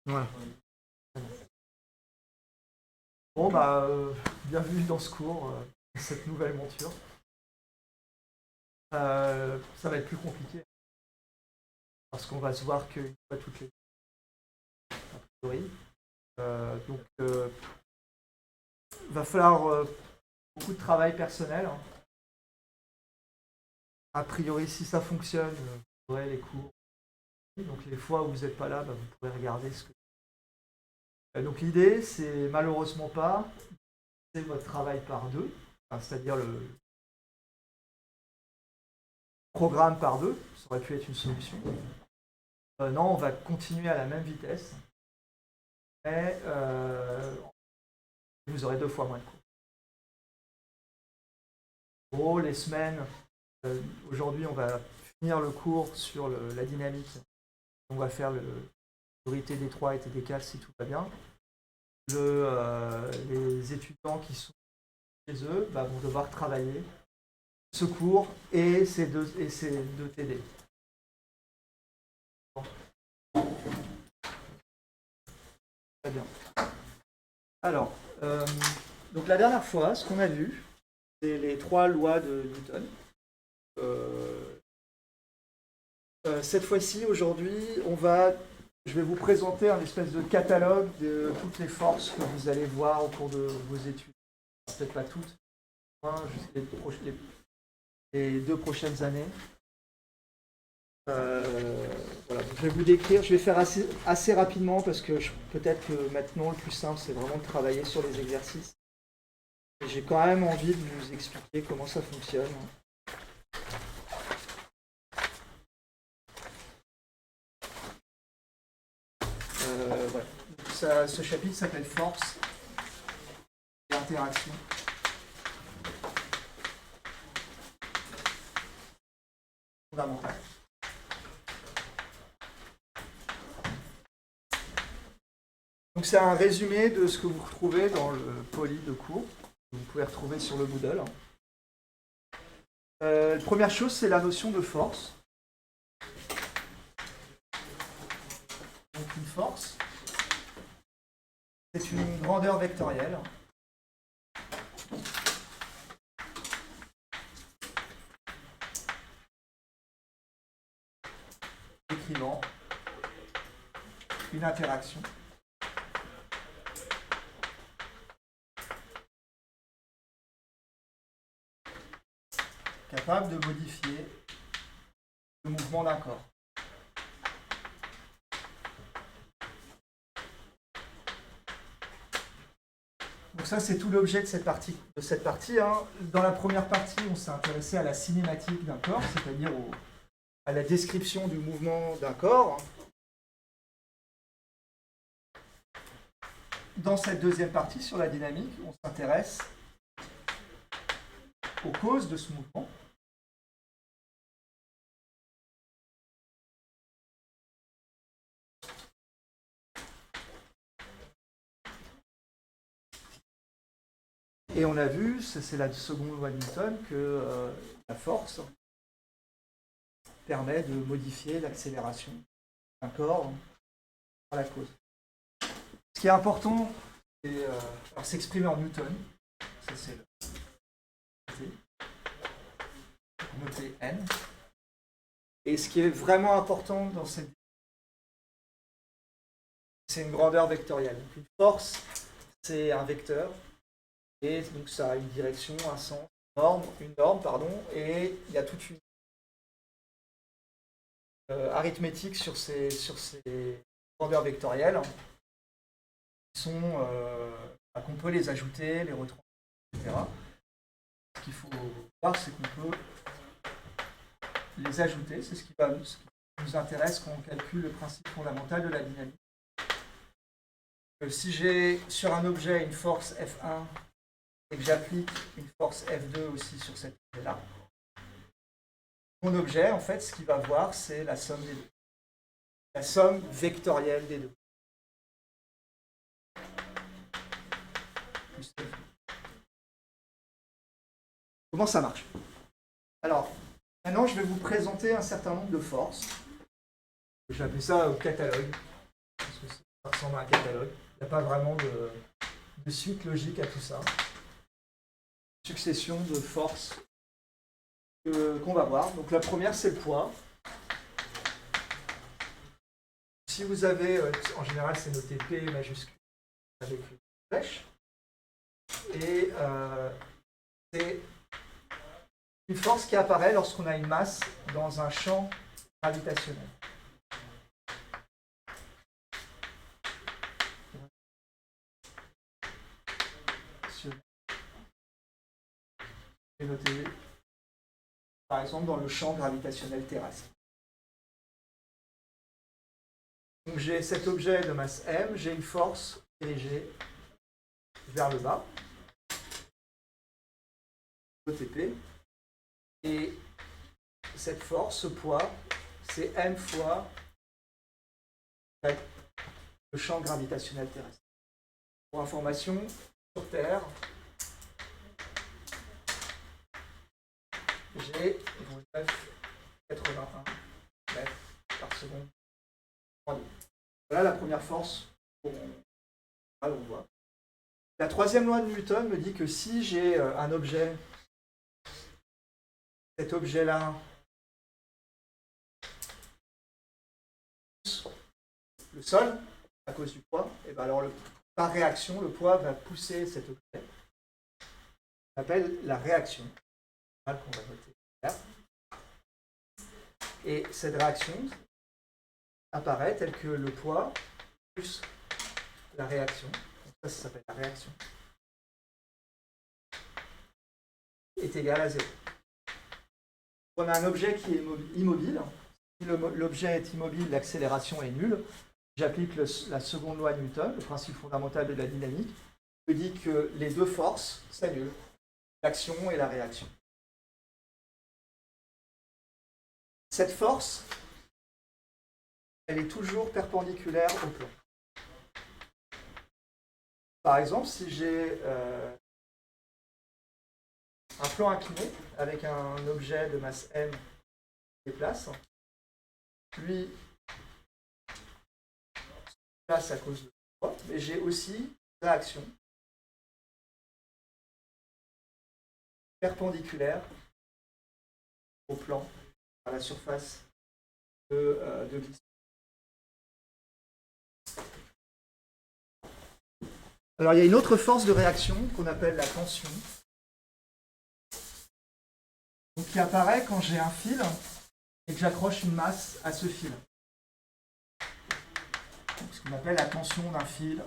Voilà. Bon, bah, bienvenue dans ce cours, cette nouvelle monture. Ça va être plus compliqué, parce qu'on va se voir qu'une fois toutes les a priori. Donc, va falloir beaucoup de travail personnel, hein. A priori, si ça fonctionne, vous aurez les cours. Donc, les fois où vous n'êtes pas là, bah, vous pourrez regarder ce que. Donc, l'idée, c'est malheureusement pas c'est votre travail par deux, enfin, c'est-à-dire le programme par deux, ça aurait pu être une solution. Non, on va continuer à la même vitesse, mais vous aurez 2 fois moins de cours. En gros, les semaines, aujourd'hui, on va finir le cours sur la dynamique. On va faire le priorité D3 et TD4 si tout va bien. Les étudiants qui sont chez eux vont devoir travailler ce cours et ces deux TD. Très bien. Alors, donc la dernière fois, ce qu'on a vu, c'est les 3 lois de Newton. Cette fois-ci, aujourd'hui, je vais vous présenter un espèce de catalogue de toutes les forces que vous allez voir au cours de vos études. Peut-être pas toutes, jusqu'à les 2 prochaines années. Voilà. Donc, je vais vous décrire, je vais faire assez rapidement parce que peut-être que maintenant le plus simple c'est vraiment de travailler sur les exercices. Et j'ai quand même envie de vous expliquer comment ça fonctionne. Voilà. Ce chapitre s'appelle Force et interaction. Fondamentale. Donc c'est un résumé de ce que vous retrouvez dans le poly de cours. Vous pouvez retrouver sur le Moodle. Première chose, c'est la notion de force. Donc une force, c'est une grandeur vectorielle. Décrivant une interaction. Capable de modifier le mouvement d'un corps. Donc ça, c'est tout l'objet de cette partie. Hein. Dans la première partie, on s'est intéressé à la cinématique d'un corps, c'est-à-dire à la description du mouvement d'un corps. Dans cette deuxième partie, sur la dynamique, on s'intéresse aux causes de ce mouvement. Et on a vu, c'est la seconde loi de Newton, que la force permet de modifier l'accélération d'un corps par la cause. Ce qui est important, c'est s'exprimer en Newton. Ça, c'est le noté N. Et ce qui est vraiment important dans cette c'est une grandeur vectorielle. Donc une force, c'est un vecteur. Et donc ça a une direction, un sens, une norme, et il y a toute une arithmétique sur ces grandeurs vectorielles qu'on peut les ajouter, les retranscrire, etc. Ce qu'il faut voir, c'est qu'on peut les ajouter, c'est ce qui nous intéresse quand on calcule le principe fondamental de la dynamique. Si j'ai sur un objet une force F1 et que j'applique une force F2 aussi sur cet objet-là, mon objet, en fait, ce qu'il va voir, c'est la somme des deux. La somme vectorielle des deux. Comment ça marche? Alors, maintenant, je vais vous présenter un certain nombre de forces. Je vais appeler ça catalogue, parce que c'est Ça ressemble à un catalogue. Il n'y a pas vraiment de suite logique à tout ça. Succession de forces qu'on va voir. Donc la première, c'est le poids. Si vous avez, en général, c'est noté P majuscule avec une flèche. Et c'est une force qui apparaît lorsqu'on a une masse dans un champ gravitationnel. Et noté, par exemple, dans le champ gravitationnel terrestre. Donc j'ai cet objet de masse m, j'ai une force dirigée vers le bas, ETP, et cette force, ce poids, c'est m fois le champ gravitationnel terrestre. Pour information, sur Terre, j'ai 9,81 mètres par seconde. Voilà la première force qu'on voit. La troisième loi de Newton me dit que si j'ai un objet, cet objet-là, le sol, à cause du poids, et bien alors par réaction, le poids va pousser cet objet. On appelle la réaction. Qu'on va noter là. Et cette réaction apparaît telle que le poids plus la réaction. Donc ça s'appelle la réaction. Est égal à 0. On a un objet qui est immobile. Si l'objet est immobile, l'accélération est nulle. J'applique la seconde loi de Newton, le principe fondamental de la dynamique, qui dit que les deux forces s'annulent, l'action et la réaction. Cette force, elle est toujours perpendiculaire au plan. Par exemple, si j'ai un plan incliné avec un objet de masse m qui se déplace, lui se déplace à cause de poids, mais j'ai aussi une réaction perpendiculaire au plan, à la surface de glissement. Alors il y a une autre force de réaction qu'on appelle la tension, donc, qui apparaît quand j'ai un fil et que j'accroche une masse à ce fil. Donc, ce qu'on appelle la tension d'un fil.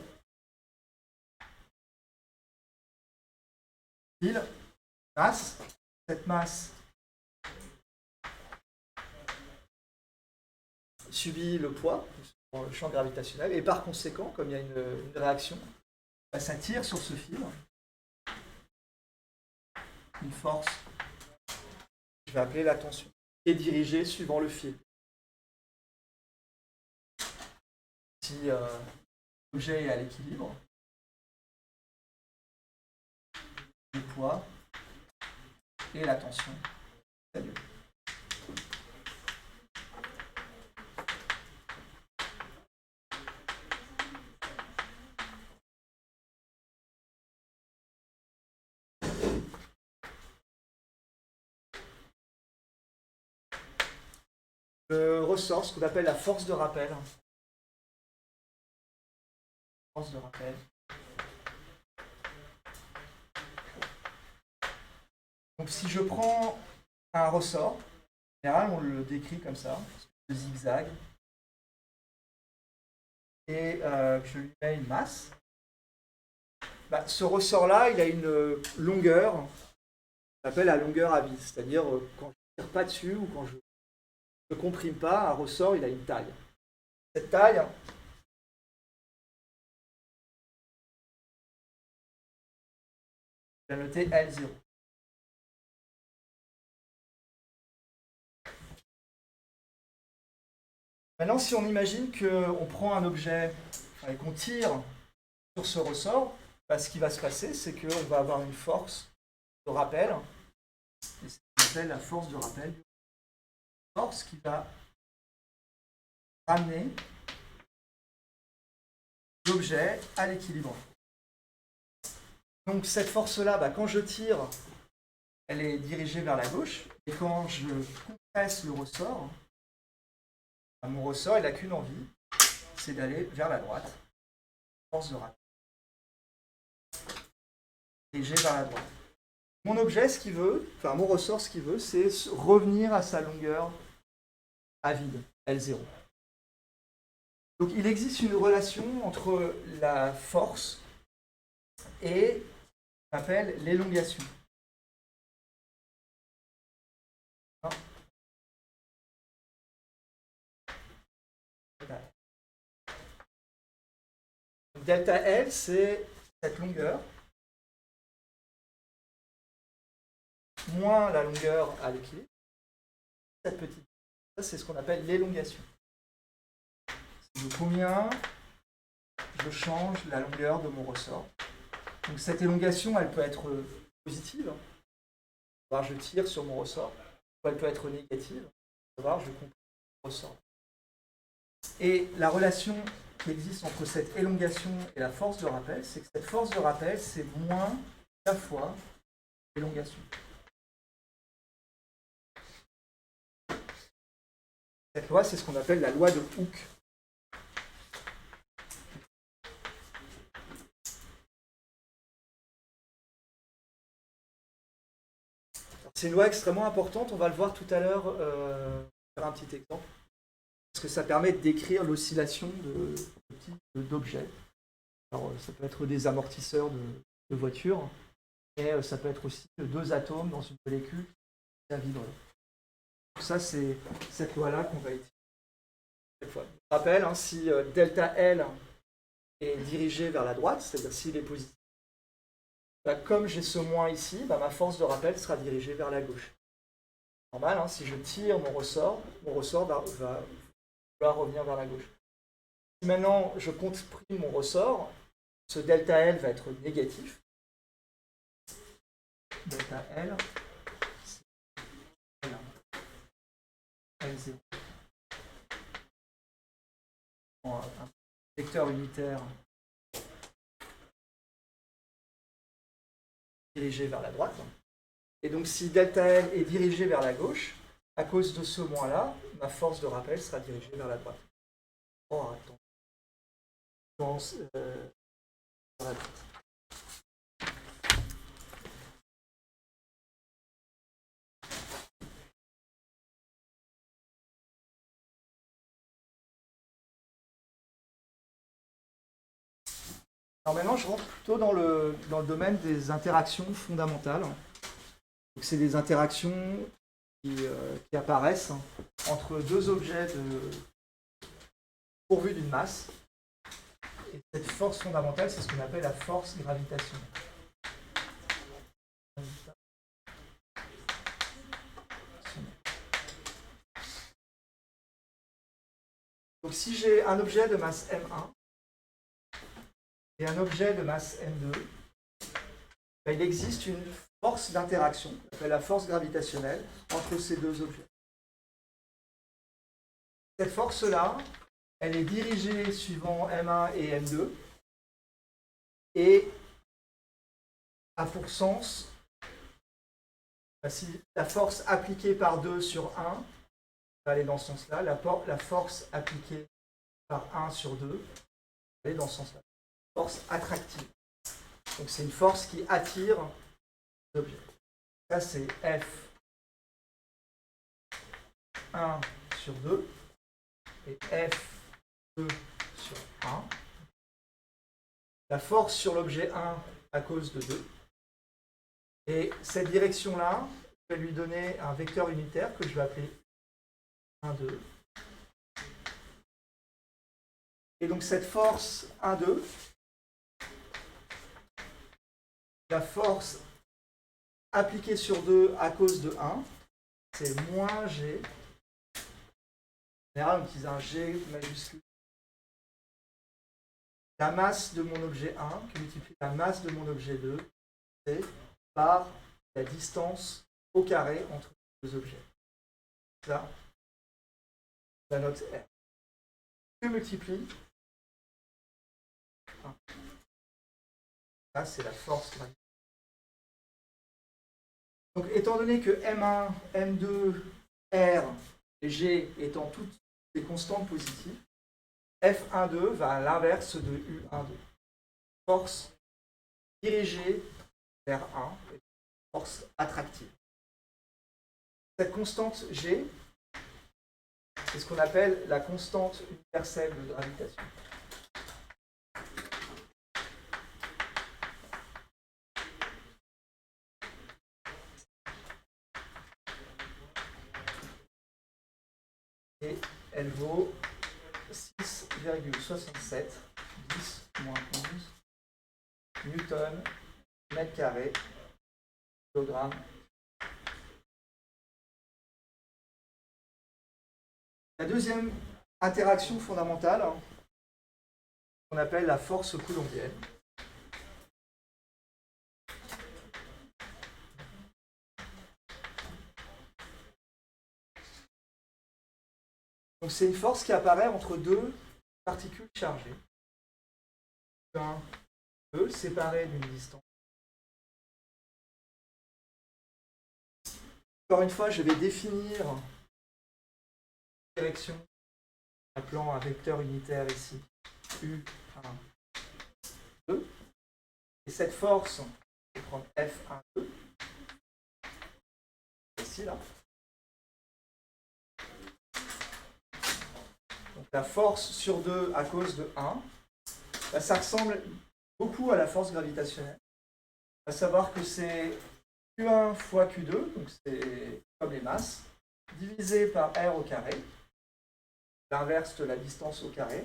Masse, cette masse subit le poids, le champ gravitationnel, et par conséquent, comme il y a une réaction, ça tire sur ce fil une force, je vais appeler la tension, qui est dirigée suivant le fil. Si l'objet est à l'équilibre, le poids et la tension s'annulent. Ressort ce qu'on appelle la force de rappel. Force de rappel. Donc si je prends un ressort, en général on le décrit comme ça, de zigzag, et je lui mets une masse, ce ressort-là, il a une longueur, on appelle la longueur à vis, c'est-à-dire quand je ne tire pas dessus ou quand je ne comprime pas, un ressort, il a une taille. Cette taille, je vais noter L0. Maintenant, si on imagine qu'on prend un objet et qu'on tire sur ce ressort, ce qui va se passer, c'est qu'on va avoir une force de rappel, et c'est ce qu'on appelle la force de rappel, une force qui va ramener l'objet à l'équilibre. Donc cette force-là, quand je tire, elle est dirigée vers la gauche. Et quand je compresse le ressort, mon ressort, il n'a qu'une envie, c'est d'aller vers la droite. Force de rappel. Dirigée vers la droite. Mon objet, ce qu'il veut, enfin mon ressort, ce qu'il veut, c'est revenir à sa longueur à vide, L0. Donc il existe une relation entre la force et ce qu'on appelle l'élongation. Delta L, c'est cette longueur moins la longueur à l'équilibre. Cette petite, ça c'est ce qu'on appelle l'élongation. C'est de combien je change la longueur de mon ressort. Donc cette élongation, elle peut être positive, savoir je tire sur mon ressort, ou elle peut être négative, savoir je compresse mon ressort. Et la relation qui existe entre cette élongation et la force de rappel, c'est que cette force de rappel, c'est moins la fois l'élongation. Cette loi, c'est ce qu'on appelle la loi de Hooke. C'est une loi extrêmement importante, on va le voir tout à l'heure, faire un petit exemple, parce que ça permet de décrire l'oscillation d'objets. Alors ça peut être des amortisseurs de voitures, mais ça peut être aussi deux atomes dans une molécule qui vibre. Donc ça, c'est cette loi-là qu'on va utiliser cette fois. Je rappelle, si delta L est dirigé vers la droite, c'est-à-dire s'il est positif, comme j'ai ce moins ici, ma force de rappel sera dirigée vers la gauche. Normal, si je tire mon ressort va revenir vers la gauche. Si maintenant je comprime mon ressort, ce delta L va être négatif. Delta L, c'est L0. Un vecteur unitaire dirigé vers la droite. Et donc si delta L est dirigé vers la gauche, à cause de ce moins-là, ma force de rappel sera dirigée vers la droite. Oh, attends. Vers la droite. Alors maintenant, je rentre plutôt dans le domaine des interactions fondamentales. C'est des interactions qui apparaissent entre deux objets pourvus d'une masse. Et cette force fondamentale, c'est ce qu'on appelle la force gravitationnelle. Donc si j'ai un objet de masse M1 et un objet de masse M2, il existe une force d'interaction, qu'on appelle la force gravitationnelle, entre ces deux objets. Cette force-là, elle est dirigée suivant M1 et M2 et a pour sens, si la force appliquée par 2 sur 1 va aller dans ce sens-là, la force appliquée par 1 sur 2 va aller dans ce sens-là. Force attractive. Donc c'est une force qui attire l'objet. Ça c'est F1 sur 2 et F2 sur 1. La force sur l'objet 1 à cause de 2. Et cette direction-là, je vais lui donner un vecteur unitaire que je vais appeler 1, 2. Et donc cette force 1, 2, la force appliquée sur 2 à cause de 1, c'est moins G. En général, on utilise un G majuscule. La masse de mon objet 1 qui multiplie la masse de mon objet 2, c'est par la distance au carré entre les deux objets. Ça, la note R. Je multiplie Là, c'est la force gravitationnelle. Donc, étant donné que M1, M2, R et G étant toutes des constantes positives, F12 va à l'inverse de U12. Force dirigée vers 1, force attractive. Cette constante G, c'est ce qu'on appelle la constante universelle de gravitation. Et elle vaut 6,67 10 moins 11 newton mètre carré kilogramme. La deuxième interaction fondamentale, qu'on appelle la force coulombienne. Donc c'est une force qui apparaît entre deux particules chargées. Un, deux, séparées d'une distance. Encore une fois, je vais définir une direction appelant un vecteur unitaire ici, U1, 2. Et cette force, je vais prendre F1, 2, ici, là. Donc la force sur 2 à cause de 1, là, ça ressemble beaucoup à la force gravitationnelle. À savoir que c'est Q1 fois Q2, donc c'est comme les masses, divisé par R au carré, l'inverse de la distance au carré,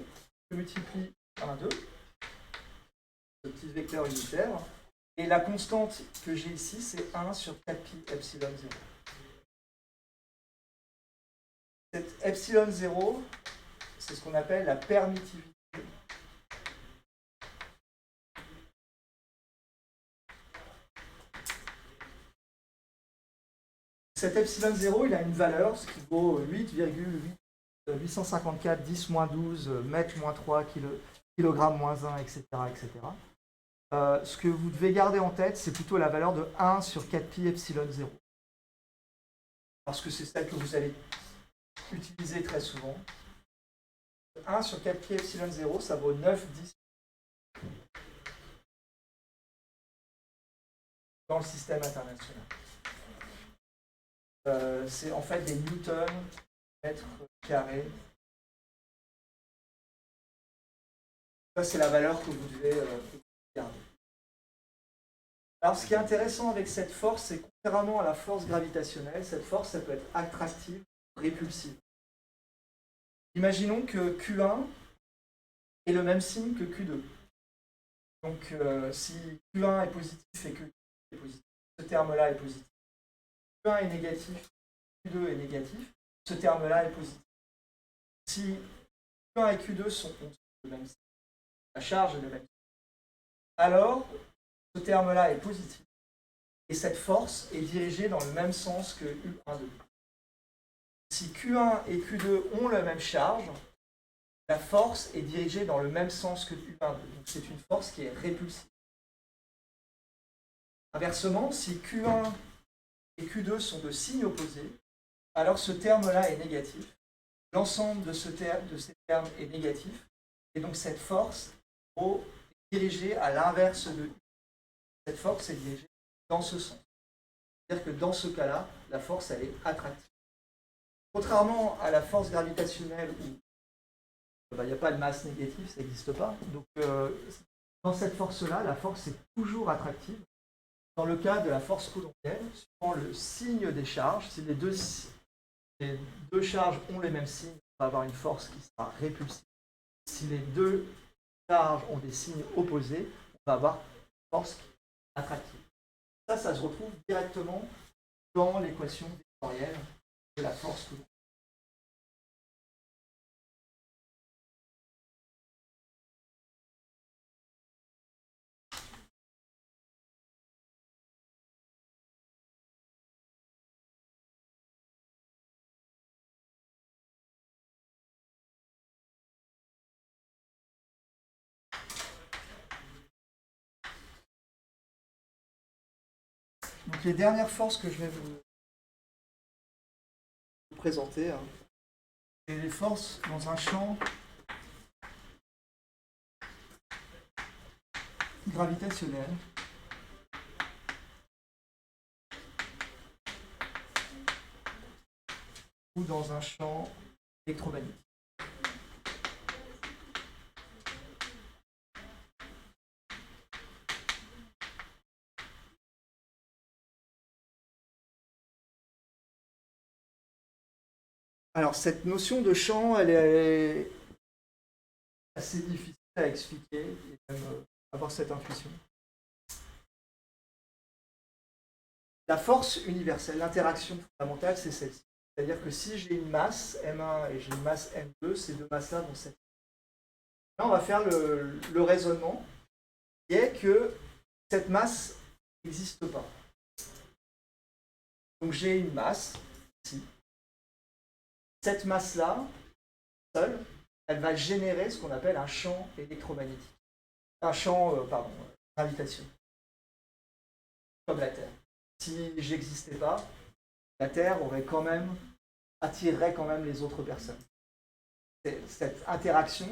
je multiplie par 2, ce petit vecteur unitaire, et la constante que j'ai ici, c'est 1 sur 4pi epsilon 0. Cette epsilon 0, c'est ce qu'on appelle la permittivité. Cet epsilon 0, il a une valeur, ce qui vaut 8,854 10 moins 12 mètres moins 3 kg moins 1, etc. etc. Ce que vous devez garder en tête, c'est plutôt la valeur de 1 sur 4pi epsilon 0. Parce que c'est celle que vous allez utiliser très souvent. 1 sur 4pi epsilon 0, ça vaut 9, 10 dans le système international. C'est en fait des newtons mètre carré. Ça, c'est la valeur que vous devez garder. Alors, ce qui est intéressant avec cette force, c'est que contrairement à la force gravitationnelle, cette force, ça peut être attractive ou répulsive. Imaginons que Q1 ait le même signe que Q2. Donc, si Q1 est positif et que Q2 est positif, ce terme-là est positif. Q1 est négatif, Q2 est négatif, ce terme-là est positif. Si Q1 et Q2 sont le même signe, la charge est le même signe, alors ce terme-là est positif et cette force est dirigée dans le même sens que U1,2. Si Q1 et Q2 ont la même charge, la force est dirigée dans le même sens que U1,2. Donc c'est une force qui est répulsive. Inversement, si Q1 et Q2 sont de signes opposés, alors ce terme-là est négatif. L'ensemble de ces termes est négatif. Et donc cette force est dirigée à l'inverse de U. Cette force est dirigée dans ce sens. C'est-à-dire que dans ce cas-là, la force, elle est attractive. Contrairement à la force gravitationnelle où il n'y a pas de masse négative, ça n'existe pas. Donc dans cette force-là, la force est toujours attractive. Dans le cas de la force coulombienne, suivant le signe des charges, si les deux charges ont les mêmes signes, on va avoir une force qui sera répulsive. Si les deux charges ont des signes opposés, on va avoir une force attractive. Ça se retrouve directement dans l'équation vectorielle de la force coulombienne. Donc les dernières forces que je vais vous présenter, hein, c'est les forces dans un champ gravitationnel ou dans un champ électromagnétique. Alors cette notion de champ, elle est assez difficile à expliquer et même avoir cette intuition. La force universelle, l'interaction fondamentale, c'est celle-ci. C'est-à-dire que si j'ai une masse M1 et j'ai une masse M2, ces deux masses-là vont s'attirer. Là, on va faire le raisonnement qui est que cette masse n'existe pas. Donc j'ai une masse ici. Cette masse-là, seule, elle va générer ce qu'on appelle un champ électromagnétique. Un champ, gravitationnel. Comme la Terre. Si j'existais pas, la Terre attirerait quand même les autres personnes. Cette interaction,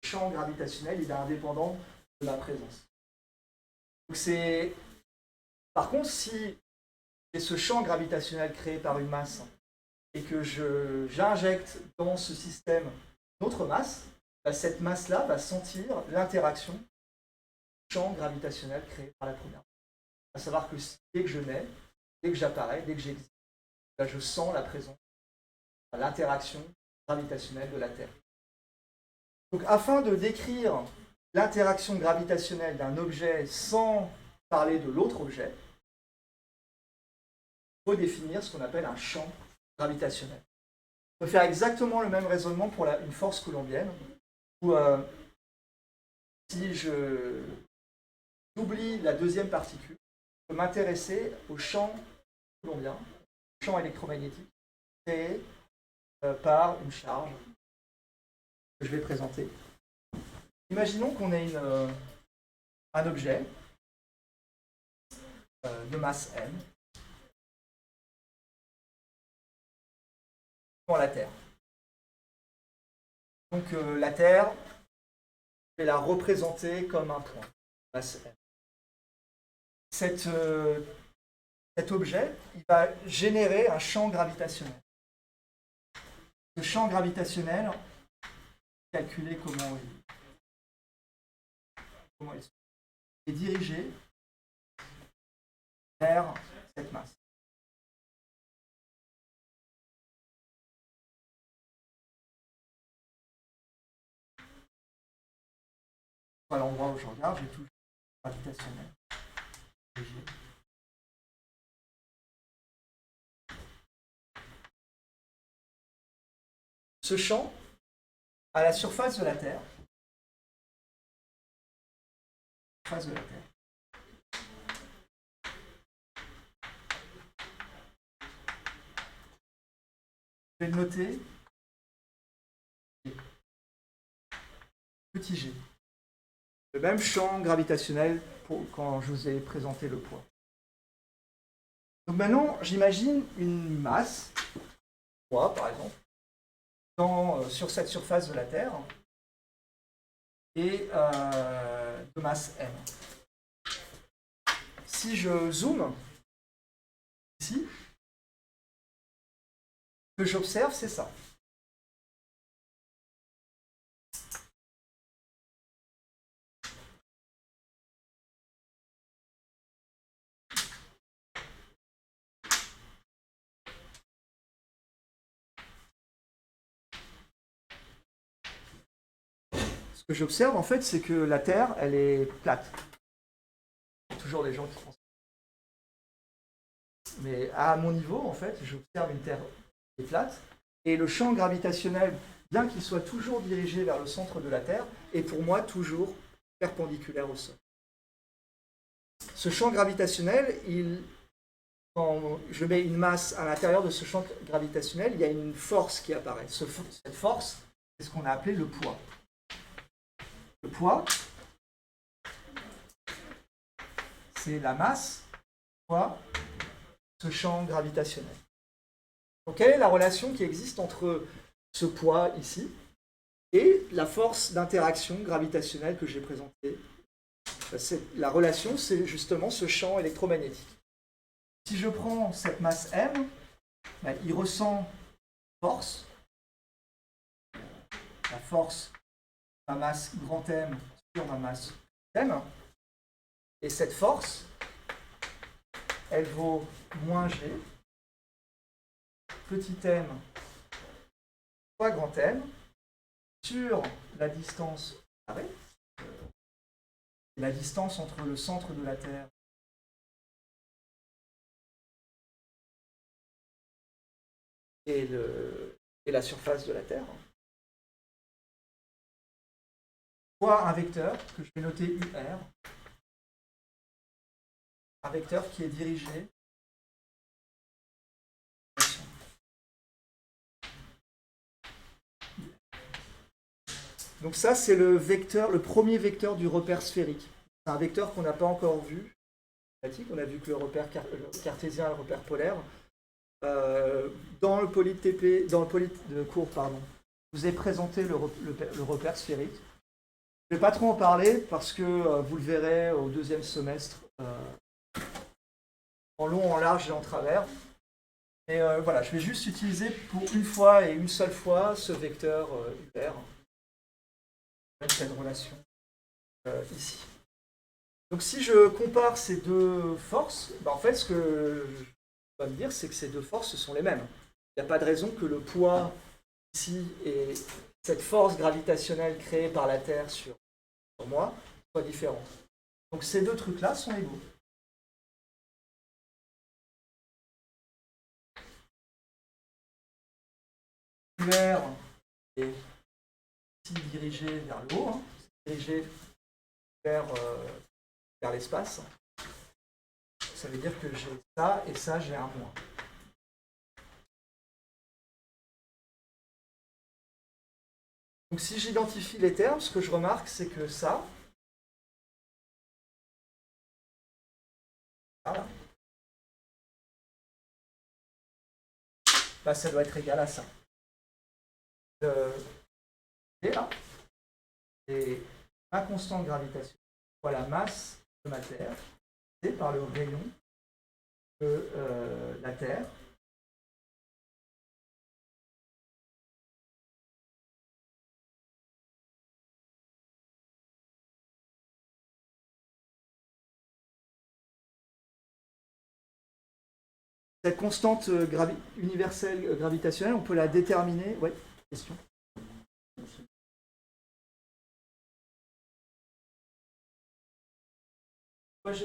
ce champ gravitationnel, il est indépendant de ma présence. Donc par contre, si j'ai ce champ gravitationnel créé par une masse et que j'injecte dans ce système une autre masse, cette masse-là va sentir l'interaction du champ gravitationnel créé par la première masse. À savoir que dès que je nais, dès que j'apparais, dès que j'existe, je sens la présence, l'interaction gravitationnelle de la Terre. Donc afin de décrire l'interaction gravitationnelle d'un objet sans parler de l'autre objet, il faut définir ce qu'on appelle un champ gravitationnel. On peut faire exactement le même raisonnement pour une force coulombienne, où si j'oublie la deuxième particule, je peux m'intéresser au champ coulombien, au champ électromagnétique, créé par une charge que je vais présenter. Imaginons qu'on ait un objet de masse m dans la Terre. Donc la Terre, je vais la représenter comme un point, masse m. Cet objet, il va générer un champ gravitationnel. Ce champ gravitationnel, calculer comment il est dirigé vers cette masse. À l'endroit où je regarde, j'ai tout le champ gravitationnel. Ce champ, à la surface de la Terre, je vais le noter petit g. Le même champ gravitationnel quand je vous ai présenté le poids. Donc maintenant, j'imagine une masse, poids par exemple, sur cette surface de la Terre, et de masse m. Si je zoome ici, ce que j'observe, c'est ça. Ce que j'observe, en fait, c'est que la Terre, elle est plate. Il y a toujours des gens qui pensent. Mais à mon niveau, en fait, j'observe une Terre qui est plate, et le champ gravitationnel, bien qu'il soit toujours dirigé vers le centre de la Terre, est pour moi toujours perpendiculaire au sol. Ce champ gravitationnel, quand je mets une masse à l'intérieur de ce champ gravitationnel, il y a une force qui apparaît. Cette force, c'est ce qu'on a appelé le poids. Le poids, c'est la masse fois ce champ gravitationnel. Donc quelle est la relation qui existe entre ce poids ici et la force d'interaction gravitationnelle que j'ai présentée? La relation, c'est justement ce champ électromagnétique. Si je prends cette masse M, ben, il ressent force, la force de ma masse grand M sur ma masse M, et cette force, elle vaut moins G, petit m fois grand M, sur la distance carrée, la distance entre le centre de la Terre et la surface de la Terre, fois un vecteur que je vais noter UR, un vecteur qui est dirigé donc ça c'est le premier vecteur du repère sphérique. C'est un vecteur qu'on n'a pas encore vu. On a vu que le repère cartésien et le repère polaire. Dans le polyte TP, dans le polyte de cours, pardon, je vous ai présenté le repère sphérique. Je ne vais pas trop en parler parce que vous le verrez au deuxième semestre en long, en large et en travers. Et voilà, je vais juste utiliser pour une fois et une seule fois ce vecteur UR, cette relation ici. Donc si je compare ces deux forces, ben en fait ce que je dois me dire c'est que ces deux forces sont les mêmes. Il n'y a pas de raison que le poids ici et cette force gravitationnelle créée par la Terre sur moi soient différents. Donc ces deux trucs-là sont égaux. UR est ici dirigé vers le haut, hein, dirigé vers l'espace. Ça veut dire que j'ai ça et ça, j'ai un moins. Donc si j'identifie les termes, ce que je remarque, c'est que ça, voilà, bah, ça doit être égal à ça. Et là, c'est ma constante gravitationnelle fois la masse de ma Terre, c'est par le rayon de la Terre. Cette constante universelle gravitationnelle, on peut la déterminer. Oui, question.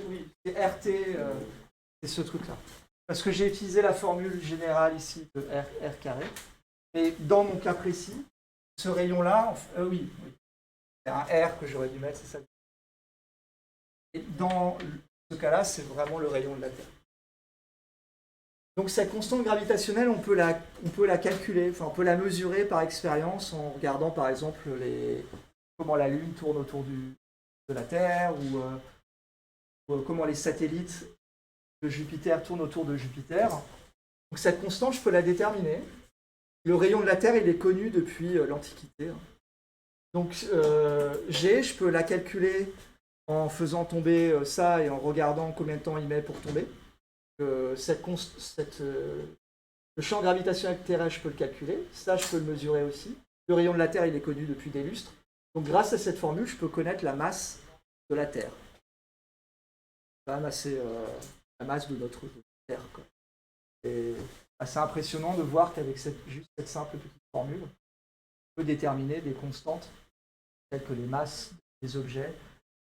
Oui, c'est RT, c'est ce truc-là. Parce que j'ai utilisé la formule générale ici de R carré. Mais dans mon cas précis, ce rayon-là, oui, c'est un R que j'aurais dû mettre, c'est ça. Et dans ce cas-là, c'est vraiment le rayon de la Terre. Donc cette constante gravitationnelle, on peut la calculer, enfin on peut la mesurer par expérience en regardant par exemple comment la Lune tourne autour de la Terre ou comment les satellites de Jupiter tournent autour de Jupiter. Donc cette constante, je peux la déterminer. Le rayon de la Terre, il est connu depuis l'Antiquité. Donc G, je peux la calculer en faisant tomber ça et en regardant combien de temps il met pour tomber. Le champ gravitationnel terrestre, je peux le calculer. Ça, je peux le mesurer aussi. Le rayon de la Terre, il est connu depuis des lustres. Donc grâce à cette formule, je peux connaître la masse de la Terre. C'est quand même assez la masse de notre Terre, quoi. C'est assez impressionnant de voir qu'avec juste cette simple petite formule, on peut déterminer des constantes telles que les masses des objets.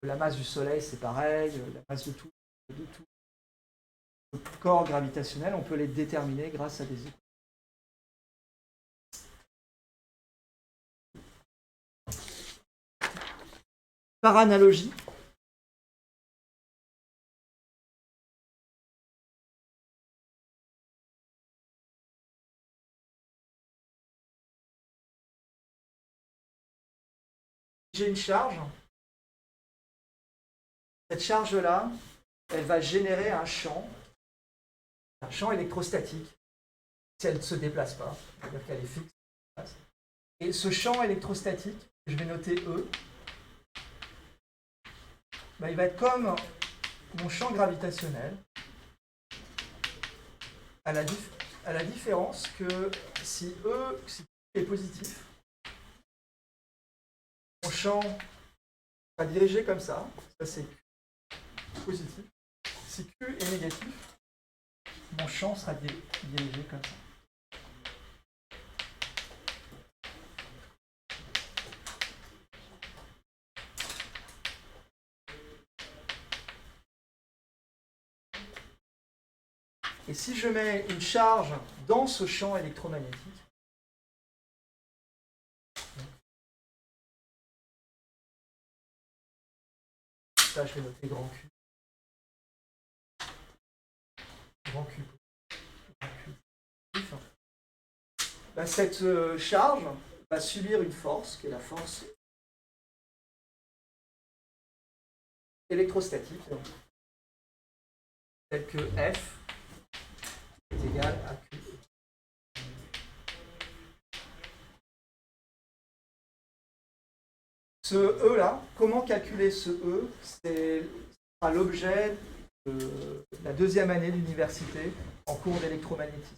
La masse du Soleil, c'est pareil, la masse de tout. Le corps gravitationnel, on peut les déterminer grâce à des équations. Par analogie, j'ai une charge. Cette charge-là, elle va générer un champ un champ électrostatique si elle ne se déplace pas, c'est-à-dire qu'elle est fixe. Et ce champ électrostatique, je vais noter E, il va être comme mon champ gravitationnel, à la différence que si E est positif, mon champ sera dirigé comme ça c'est Q positif. Si Q est négatif, mon champ sera dirigé comme ça. Et si je mets une charge dans ce champ électromagnétique, ça je vais noter grand Q. Grand Q. Cette charge va subir une force, qui est la force électrostatique, telle que F est égal à Q. Ce E-là, comment calculer ce E? C'est l'objet de la deuxième année d'université en cours d'électromagnétisme.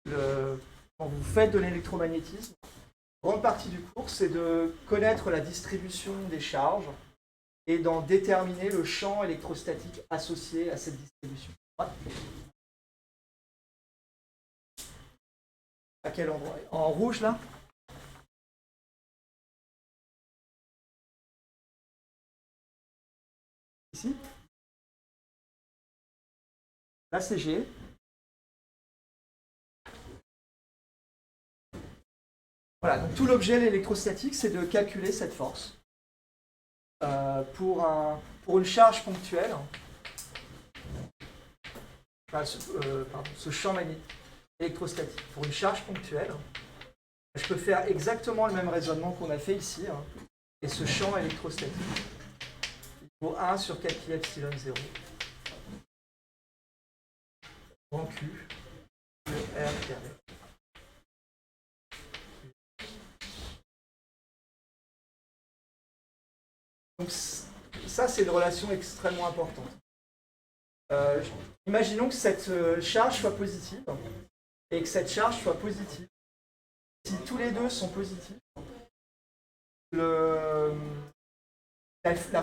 Quand vous faites de l'électromagnétisme, une grande partie du cours, c'est de connaître la distribution des charges et d'en déterminer le champ électrostatique associé à cette distribution. À quel endroit? En rouge, là? Ici? Là, c'est G. Voilà, donc tout l'objet de l'électrostatique, c'est de calculer cette force. Pour une charge ponctuelle, ce champ magnétique électrostatique, pour une charge ponctuelle, je peux faire exactement le même raisonnement qu'on a fait ici, et ce champ électrostatique, il vaut 1 sur 4 pi epsilon 0. Grand Q, R carré. Donc ça, c'est une relation extrêmement importante. Imaginons que cette charge soit positive et que cette charge soit positive. Si tous les deux sont positifs, la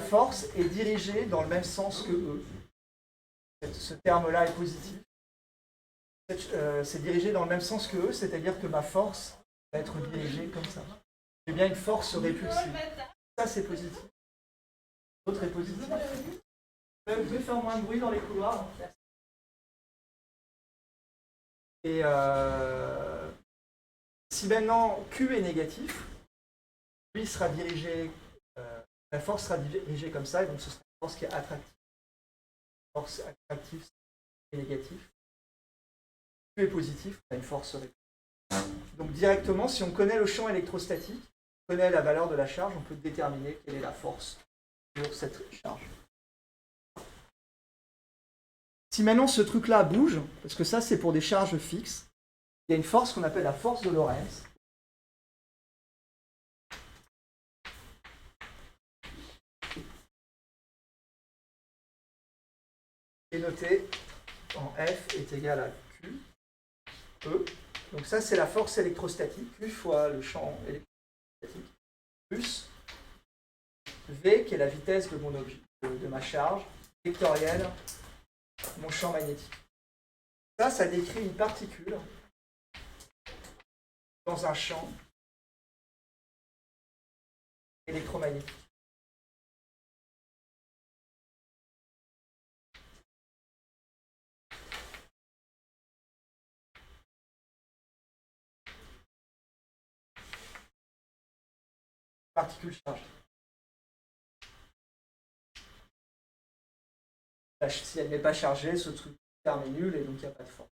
force est dirigée dans le même sens que E. Ce terme-là est positif. C'est dirigé dans le même sens que E, c'est-à-dire que ma force va être dirigée comme ça. J'ai bien une force répulsive. Ça, c'est positif. L'autre est positif. Vous pouvez faire moins de bruit dans les couloirs. Et si maintenant Q est négatif, lui sera dirigé, la force sera dirigée comme ça, et donc ce sera une force qui est attractive. Force attractive et négative. Q est positif, on a une force répulsive. Donc directement, si on connaît le champ électrostatique, on connaît la valeur de la charge, on peut déterminer quelle est la force sur cette charge. Si maintenant ce truc-là bouge, parce que ça c'est pour des charges fixes, il y a une force qu'on appelle la force de Lorentz. Qui est notée en F est égal à Q, E. Donc ça c'est la force électrostatique, Q fois le champ électrostatique, plus V qui est la vitesse de mon objet, de ma charge, vectorielle, mon champ magnétique. Ça décrit une particule dans un champ électromagnétique. Particule chargée. Si elle n'est pas chargée, ce truc terme est nul et donc il n'y a pas de force.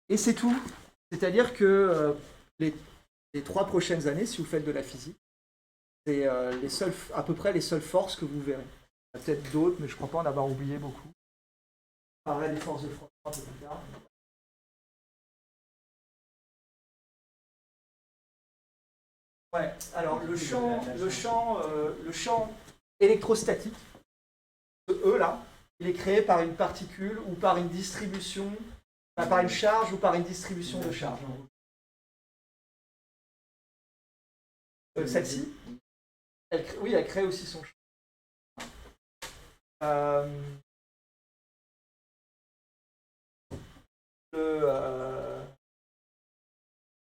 Et c'est tout. C'est-à-dire que les 3 prochaines années, si vous faites de la physique, c'est à peu près les seules forces que vous verrez. Il y a peut-être d'autres, mais je ne crois pas en avoir oublié beaucoup. parlerai des forces de frottement un peu plus tard. Ouais, alors le champ électrostatique, ce E là, il est créé par une particule ou par une distribution, enfin, par une charge ou par une distribution de charge. Celle-ci, oui, elle crée aussi son champ.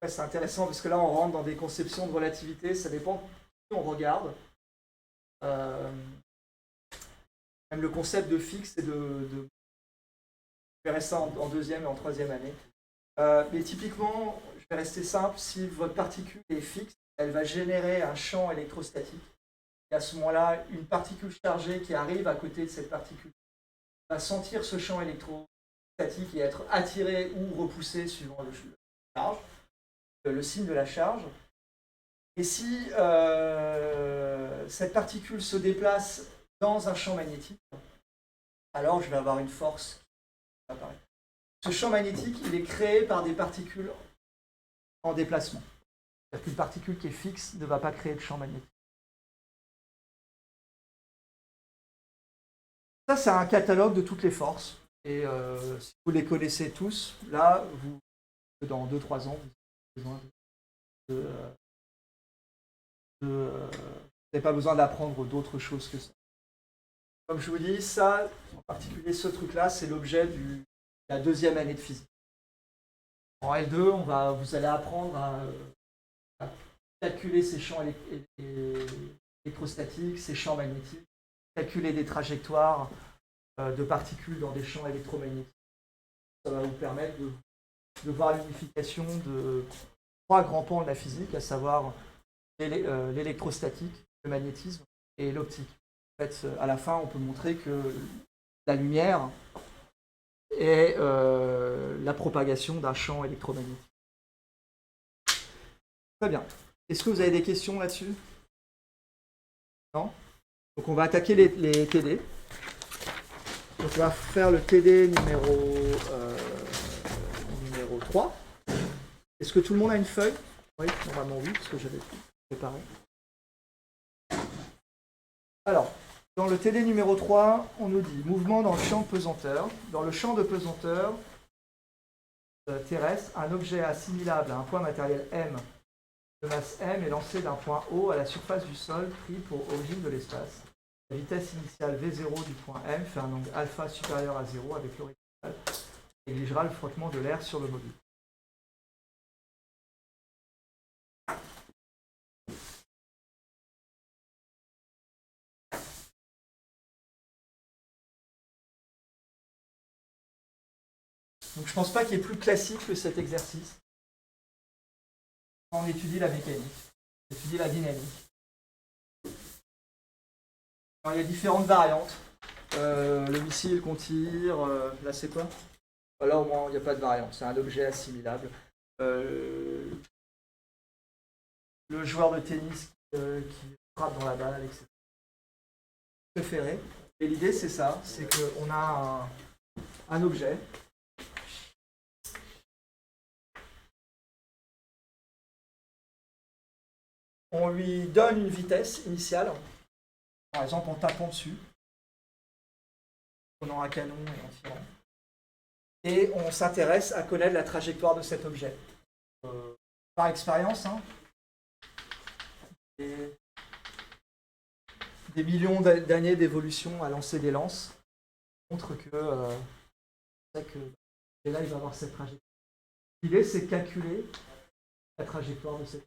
C'est intéressant parce que là on rentre dans des conceptions de relativité, ça dépend de qui on regarde. Même le concept de fixe et je verrai ça en deuxième et en troisième année. Mais typiquement, je vais rester simple, si votre particule est fixe, elle va générer un champ électrostatique. Et à ce moment-là, une particule chargée qui arrive à côté de cette particule va sentir ce champ électrostatique et être attirée ou repoussée suivant le signe de la charge. Et si cette particule se déplace dans un champ magnétique, alors je vais avoir une force qui va apparaître. Ce champ magnétique, il est créé par des particules en déplacement. C'est-à-dire qu'une particule qui est fixe ne va pas créer de champ magnétique. Ça, c'est un catalogue de toutes les forces. Et si vous les connaissez tous, là, dans 2-3 ans, vous n'avez pas besoin d'apprendre d'autres choses que ça. Comme je vous dis, ça, en particulier ce truc-là, c'est l'objet de la deuxième année de physique. En L2, vous allez apprendre à calculer ces champs électrostatiques, ces champs magnétiques, calculer des trajectoires de particules dans des champs électromagnétiques. Ça va vous permettre de voir l'unification de 3 grands pans de la physique, à savoir l'électrostatique, le magnétisme et l'optique. En fait, à la fin, on peut montrer que la lumière est la propagation d'un champ électromagnétique. Très bien. Est-ce que vous avez des questions là-dessus? Non? Donc on va attaquer les TD. Donc on va faire le TD numéro 3. Est-ce que tout le monde a une feuille? Oui, normalement oui, parce que j'avais préparé. Alors, dans le TD numéro 3, on nous dit mouvement dans le champ de pesanteur. Dans le champ de pesanteur terrestre, un objet assimilable à un point matériel M de masse M est lancé d'un point O à la surface du sol pris pour origine de l'espace. La vitesse initiale V0 du point M fait un angle alpha supérieur à 0 avec l'horizontale et négligera le frottement de l'air sur le module. Donc je ne pense pas qu'il y ait plus classique que cet exercice. Quand on étudie la mécanique, on étudie la dynamique. Alors, il y a différentes variantes. Le missile qu'on tire, là c'est quoi? Là au moins il n'y a pas de variante, c'est un objet assimilable. Le joueur de tennis qui frappe dans la balle, etc. Préféré. Et l'idée c'est ça, c'est qu'on a un objet. On lui donne une vitesse initiale, par exemple en tapant dessus, en prenant un canon et en tirant. Et on s'intéresse à connaître la trajectoire de cet objet. Par expérience, des millions d'années d'évolution à lancer des lances montrent que et là il va avoir cette trajectoire. L'idée c'est de calculer la trajectoire de cette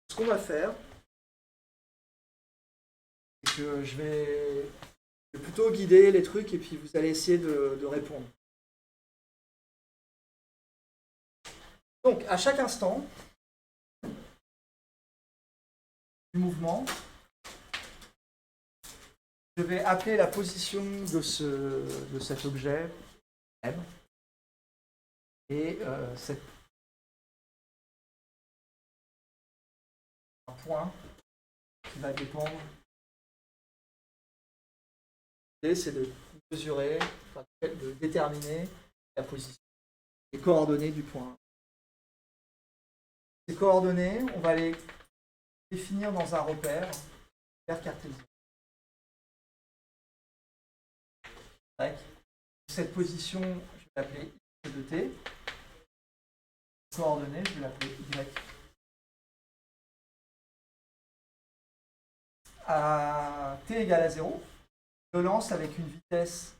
ce qu'on va faire, c'est que je vais plutôt guider les trucs et puis vous allez essayer de répondre. Donc, à chaque instant du mouvement, je vais appeler la position de cet objet M et un point qui va dépendre. L'idée, c'est de mesurer, de déterminer la position, les coordonnées du point. Ces coordonnées, on va les définir dans un repère cartésien. Cette position, je vais l'appeler x de t. Coordonnées, je vais l'appeler y. À t égale à 0, je lance avec une vitesse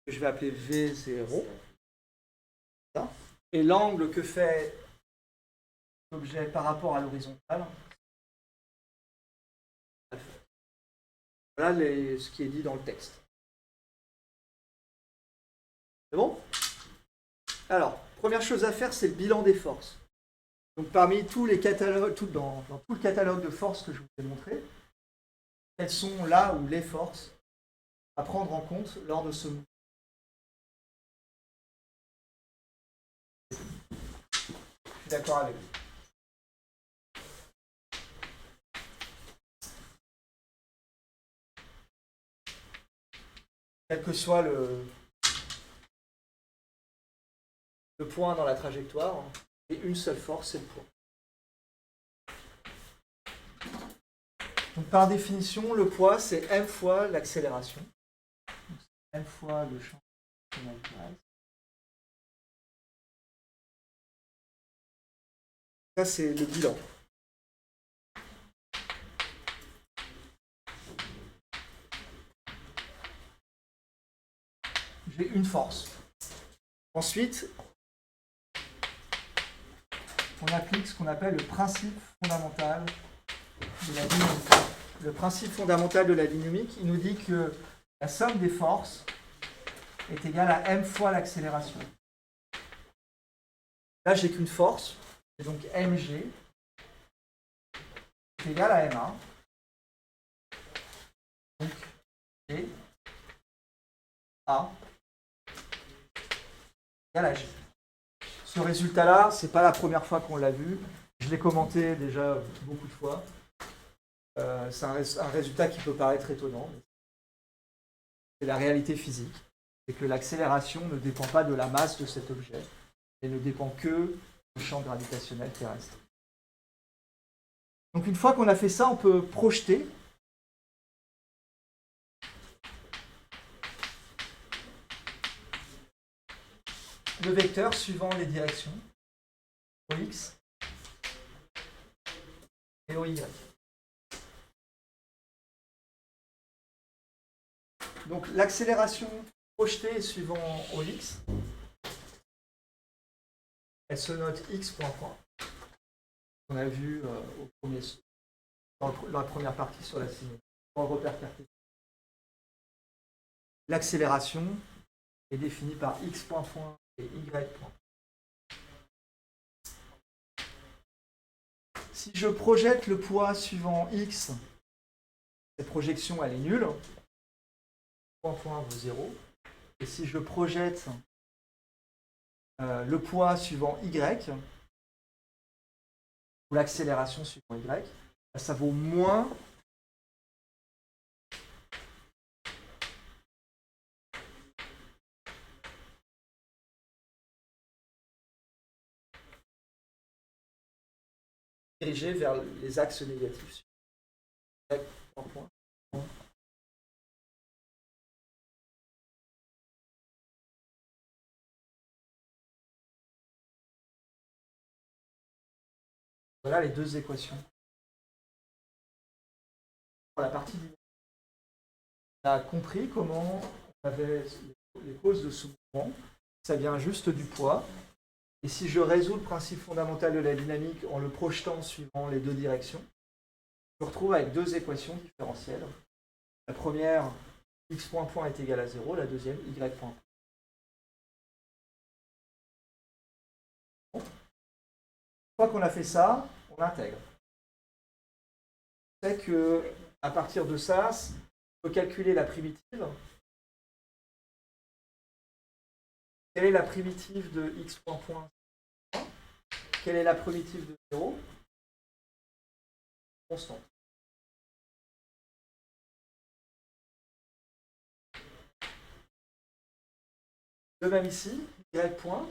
que je vais appeler v0. Et l'angle que fait l'objet par rapport à l'horizontale. Voilà ce qui est dit dans le texte. C'est bon? Alors, première chose à faire, c'est le bilan des forces. Donc parmi tous les catalogues, dans tout le catalogue de forces que je vous ai montré, quelles sont là où les forces à prendre en compte lors de ce mouvement. Je suis d'accord avec vous. Quel que soit le point dans la trajectoire, et une seule force, c'est le point. Donc par définition, le poids, c'est m fois l'accélération. M fois le champ masse. Ça, c'est le bilan. J'ai une force. Ensuite, on applique ce qu'on appelle le principe fondamental de la dynamique. Le principe fondamental de la dynamique, il nous dit que la somme des forces est égale à m fois l'accélération. Là, j'ai qu'une force, et donc mg est égal à m1. Donc, g a égale à g. Ce résultat-là, ce n'est pas la première fois qu'on l'a vu. Je l'ai commenté déjà beaucoup de fois. C'est un résultat qui peut paraître étonnant. C'est la réalité physique. C'est que l'accélération ne dépend pas de la masse de cet objet. Elle ne dépend que du champ gravitationnel terrestre. Donc une fois qu'on a fait ça, on peut projeter le vecteur suivant les directions au x et au y. Donc l'accélération projetée suivant au x, elle se note x point point. On a vu dans la première partie sur la symétrie, dans le repère cartésien. L'accélération est définie par x point point et y point. Si je projette le poids suivant x, cette projection elle est nulle. Point point vaut 0. Et si je projette le poids suivant y, ou l'accélération suivant y, ça vaut moins dirigé vers les axes négatifs. Point. Voilà les deux équations. Pour la partie dynamique, on a compris comment on avait les causes de ce mouvement. Ça vient juste du poids. Et si je résous le principe fondamental de la dynamique en le projetant suivant les deux directions, je me retrouve avec deux équations différentielles. La première, x point point est égal à 0. La deuxième, y point point. Une fois qu'on a fait ça, on l'intègre. C'est que à partir de ça, on peut calculer la primitive. Quelle est la primitive de x point point? Quelle est la primitive de 0? Constante. De même ici, y point.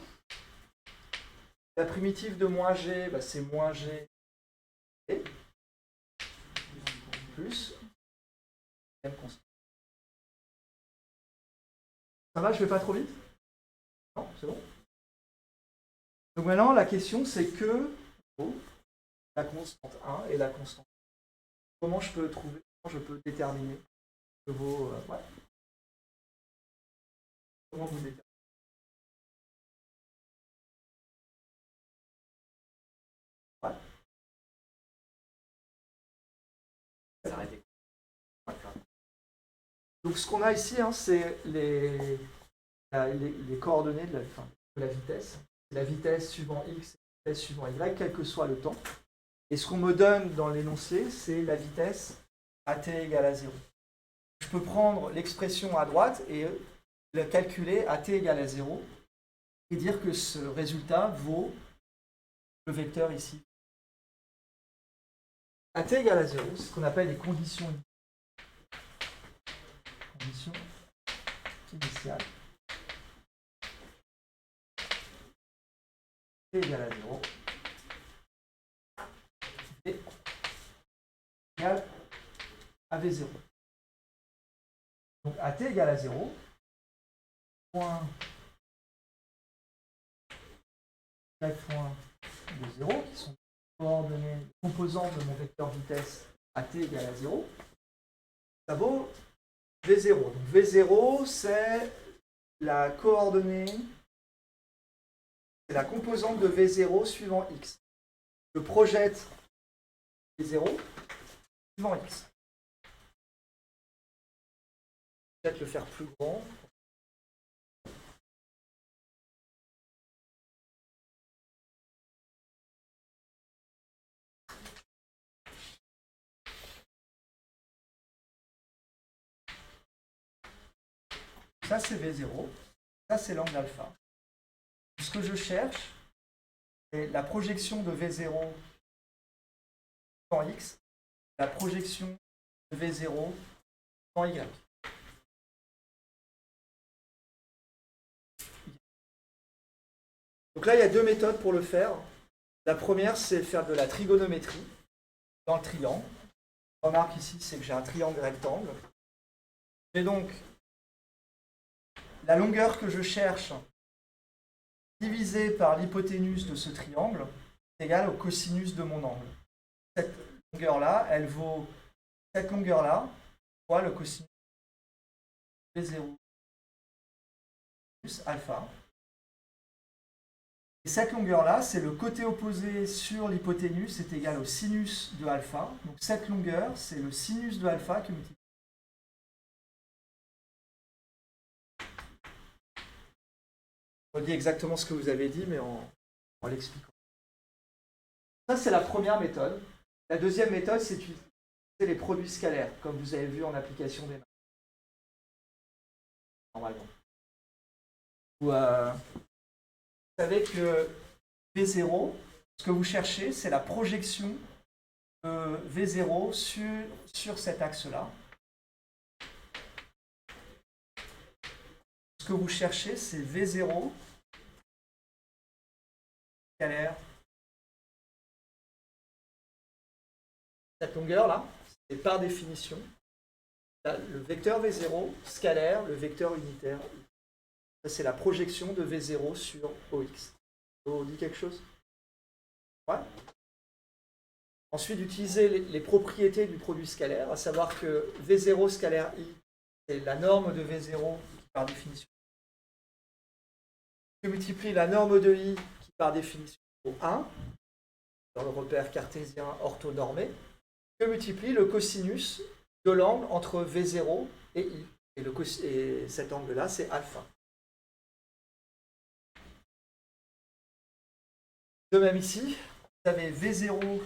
La primitive de moins g, bah, c'est moins g et plus m constante. Ça va, je ne vais pas trop vite? Non, c'est bon. Donc maintenant, la question, c'est que la constante 1 et la constante. Comment je peux trouver, comment je peux déterminer que vos... ouais. Comment vous déterminez? Ouais. Donc ce qu'on a ici, hein, c'est les coordonnées de la vitesse. La vitesse suivant x et la vitesse suivant y, quel que soit le temps. Et ce qu'on me donne dans l'énoncé, c'est la vitesse à t égale à 0. Je peux prendre l'expression à droite et la calculer à t égale à 0 et dire que ce résultat vaut le vecteur ici. À t égale à 0, c'est ce qu'on appelle les conditions initiales. T égale à 0. V égale à V0. Donc à t égale à 0, point y point de 0, qui sont les coordonnées composantes de mon vecteur vitesse à t égale à 0, ça vaut V0. Donc V0, c'est la coordonnée, c'est la composante de V0 suivant x. Je projette V0 suivant x. Peut-être le faire plus grand. Ça, c'est V0. Ça, c'est l'angle alpha. Ce que je cherche, c'est la projection de V0 en x, la projection de V0 en y. Donc là, il y a deux méthodes pour le faire. La première, c'est faire de la trigonométrie dans le triangle. Remarque ici, c'est que j'ai un triangle rectangle. Et donc, la longueur que je cherche divisée par l'hypoténuse de ce triangle est égale au cosinus de mon angle. Cette longueur-là, elle vaut cette longueur-là fois le cosinus de V0 plus alpha. Et cette longueur-là, c'est le côté opposé sur l'hypoténuse, c'est égal au sinus de alpha. Donc cette longueur, c'est le sinus de alpha qui multiplie. On dit exactement ce que vous avez dit, mais en l'expliquant. Ça, c'est la première méthode. La deuxième méthode, c'est utiliser les produits scalaires, comme vous avez vu en application des maths. Normalement. Vous savez que V0, ce que vous cherchez, c'est la projection de V0 sur cet axe-là. Ce que vous cherchez, c'est V0 scalaire. Cette longueur-là, c'est par définition le vecteur V0 scalaire, le vecteur unitaire. Ça, c'est la projection de V0 sur OX. Ça vous dit quelque chose? Ouais. Ensuite, utiliser les propriétés du produit scalaire, à savoir que V0 scalaire I, c'est la norme de V0 qui, par définition, je multiplie la norme de I qui, par définition, vaut 1, dans le repère cartésien orthonormé, que multiplie le cosinus de l'angle entre V0 et I. Et cet angle-là, c'est alpha. De même ici, vous avez V0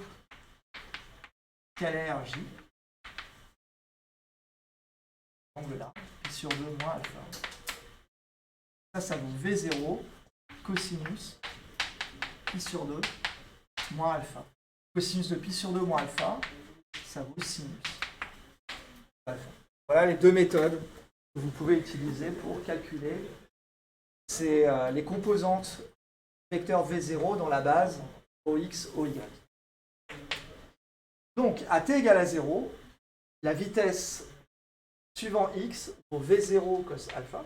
scalaire J, angle-là, pi sur 2 moins alpha. Ça vaut V0 cosinus pi sur 2 moins alpha. Cosinus de pi sur 2 moins alpha, ça vaut sinus alpha. Voilà les deux méthodes que vous pouvez utiliser pour calculer les composantes vecteur V0 dans la base OX, OY. Donc, à t égale à 0, la vitesse suivant x vaut V0 cos alpha,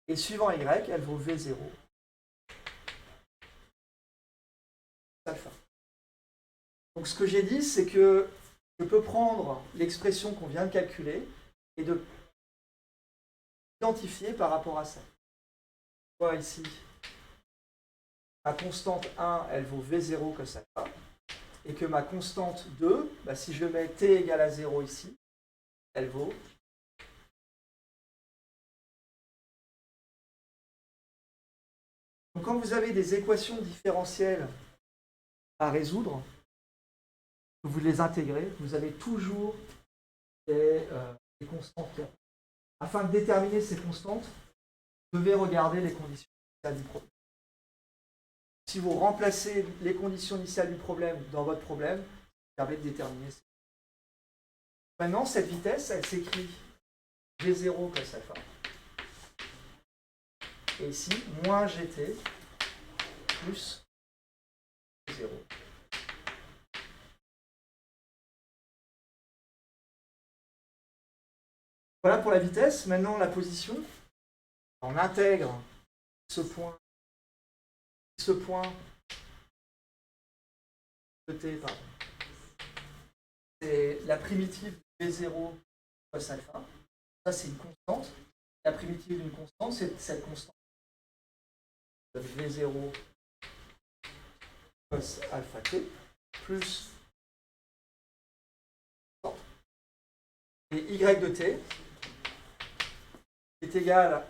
et suivant y, elle vaut V0 alpha. Donc, ce que j'ai dit, c'est que je peux prendre l'expression qu'on vient de calculer et de l'identifier par rapport à ça. On voit ici, ma constante 1, elle vaut V0 cos alpha, et que ma constante 2, si je mets t égale à 0 ici, elle vaut donc quand vous avez des équations différentielles à résoudre, vous les intégrez, vous avez toujours des constantes. Afin de déterminer ces constantes, vous devez regarder les conditions initiales du problème. Si vous remplacez les conditions initiales du problème dans votre problème, ça permet de déterminer ces conditions. Maintenant, cette vitesse, elle s'écrit G0 cos alpha. Et ici, moins GT plus 0. Voilà pour la vitesse. Maintenant, la position. On intègre ce point de t, pardon. C'est la primitive de V0 cos alpha. Ça, c'est une constante. La primitive d'une constante, c'est cette constante. V0 cos alpha t plus et y de t est égal à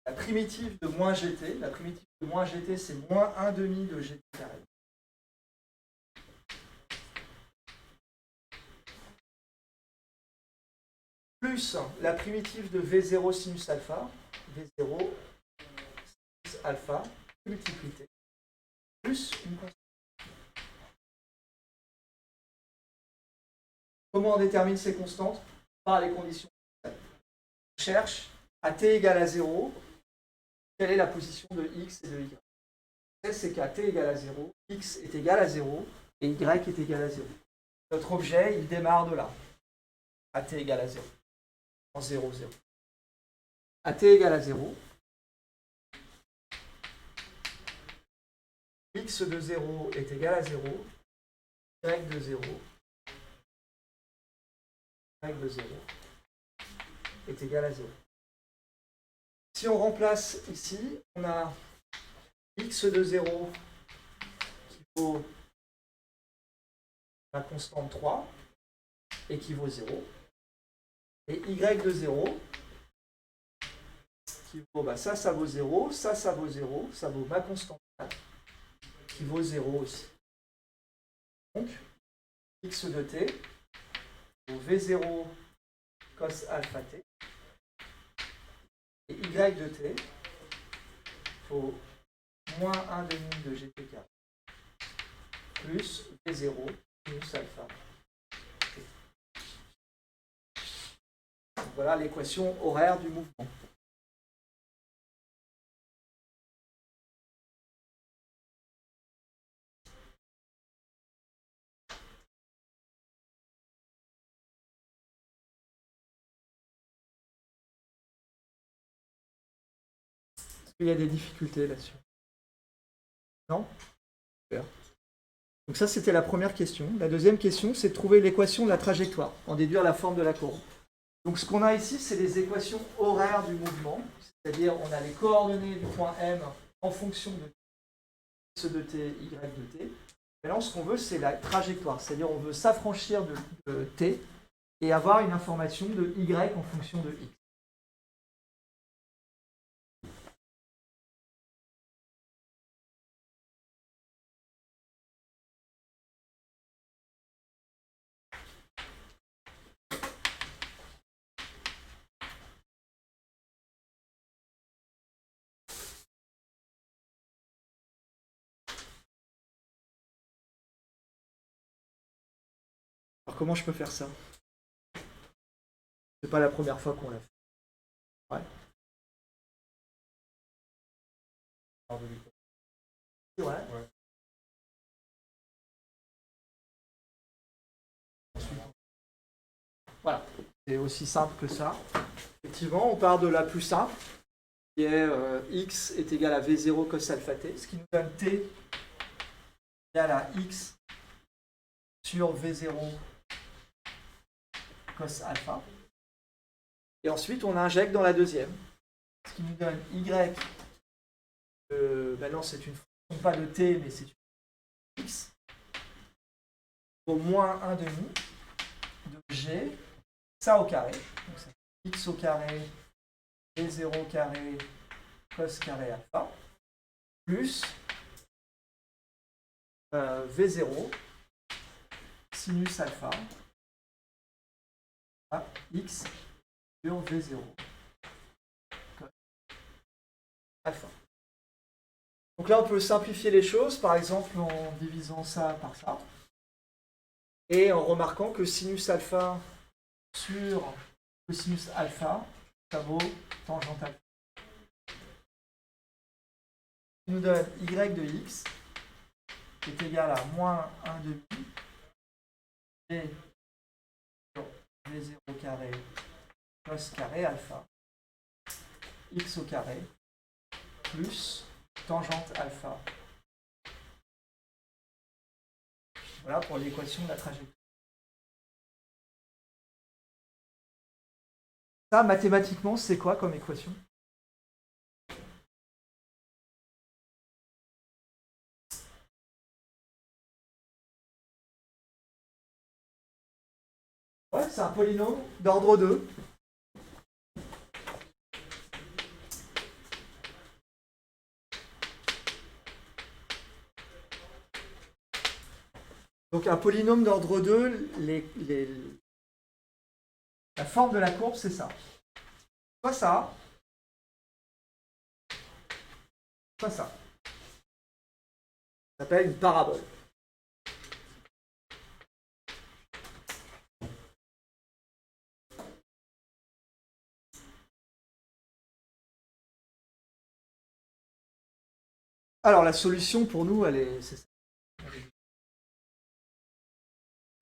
la primitive de moins gt. La primitive de moins gt, c'est moins 1 demi de gt carré. Plus la primitive de V0 sinus alpha, V0 sinus alpha, multiplié, plus une constante. Comment on détermine ces constantes? Par les conditions. On cherche à t égale à 0, quelle est la position de x et de y. C'est qu'à t égale à 0, x est égal à 0 et y est égal à 0. Notre objet, il démarre de là, à t égale à 0, en 0, 0. À t égale à 0, x de 0 est égal à 0, y de 0 de 0 est égal à 0. Si on remplace ici, on a x de 0 qui vaut la constante 3 et qui vaut 0. Et y de 0 qui vaut, ça vaut 0, ça vaut 0, ça vaut ma constante 4 qui vaut 0 aussi. Donc, x de t vaut V0 cos alpha t. Et y de t vaut moins 1 demi de gt carré plus V0 sinus alpha t. Voilà l'équation horaire du mouvement. Il y a des difficultés là-dessus? Non? Super. Donc ça, c'était la première question. La deuxième question, c'est de trouver l'équation de la trajectoire, en déduire la forme de la courbe. Donc ce qu'on a ici, c'est les équations horaires du mouvement, c'est-à-dire on a les coordonnées du point M en fonction de x de t, y de t. Maintenant, ce qu'on veut, c'est la trajectoire, c'est-à-dire on veut s'affranchir de t et avoir une information de y en fonction de x. comment je peux faire ça? C'est pas la première fois qu'on l'a fait. Ouais. Ouais. Ouais. Voilà, c'est aussi simple que ça. Effectivement, on part de la plus simple, qui est x est égal à v0 cos alpha t, ce qui nous donne t égal à x sur v0 cos alpha. Et ensuite, on injecte dans la deuxième, ce qui nous donne y. Maintenant, c'est une fonction pas de t, mais c'est une x au moins 1 demi de g, ça au carré. Donc, c'est x au carré, v0 carré, cos carré alpha, plus v0 sinus alpha à x sur v0 cos alpha. Donc là, on peut simplifier les choses, par exemple en divisant ça par ça, et en remarquant que sinus alpha sur cosinus alpha, ça vaut tangente alpha. Ça nous donne y de x qui est égal à moins 1 demi g sur v0 carré cos carré alpha x au carré plus tangente alpha. Voilà pour l'équation de la trajectoire. Ça, mathématiquement, c'est quoi comme équation? Ouais, c'est un polynôme d'ordre 2. Donc un polynôme d'ordre 2, la forme de la courbe, c'est ça. Soit ça, soit ça. Ça s'appelle une parabole. Alors la solution pour nous, c'est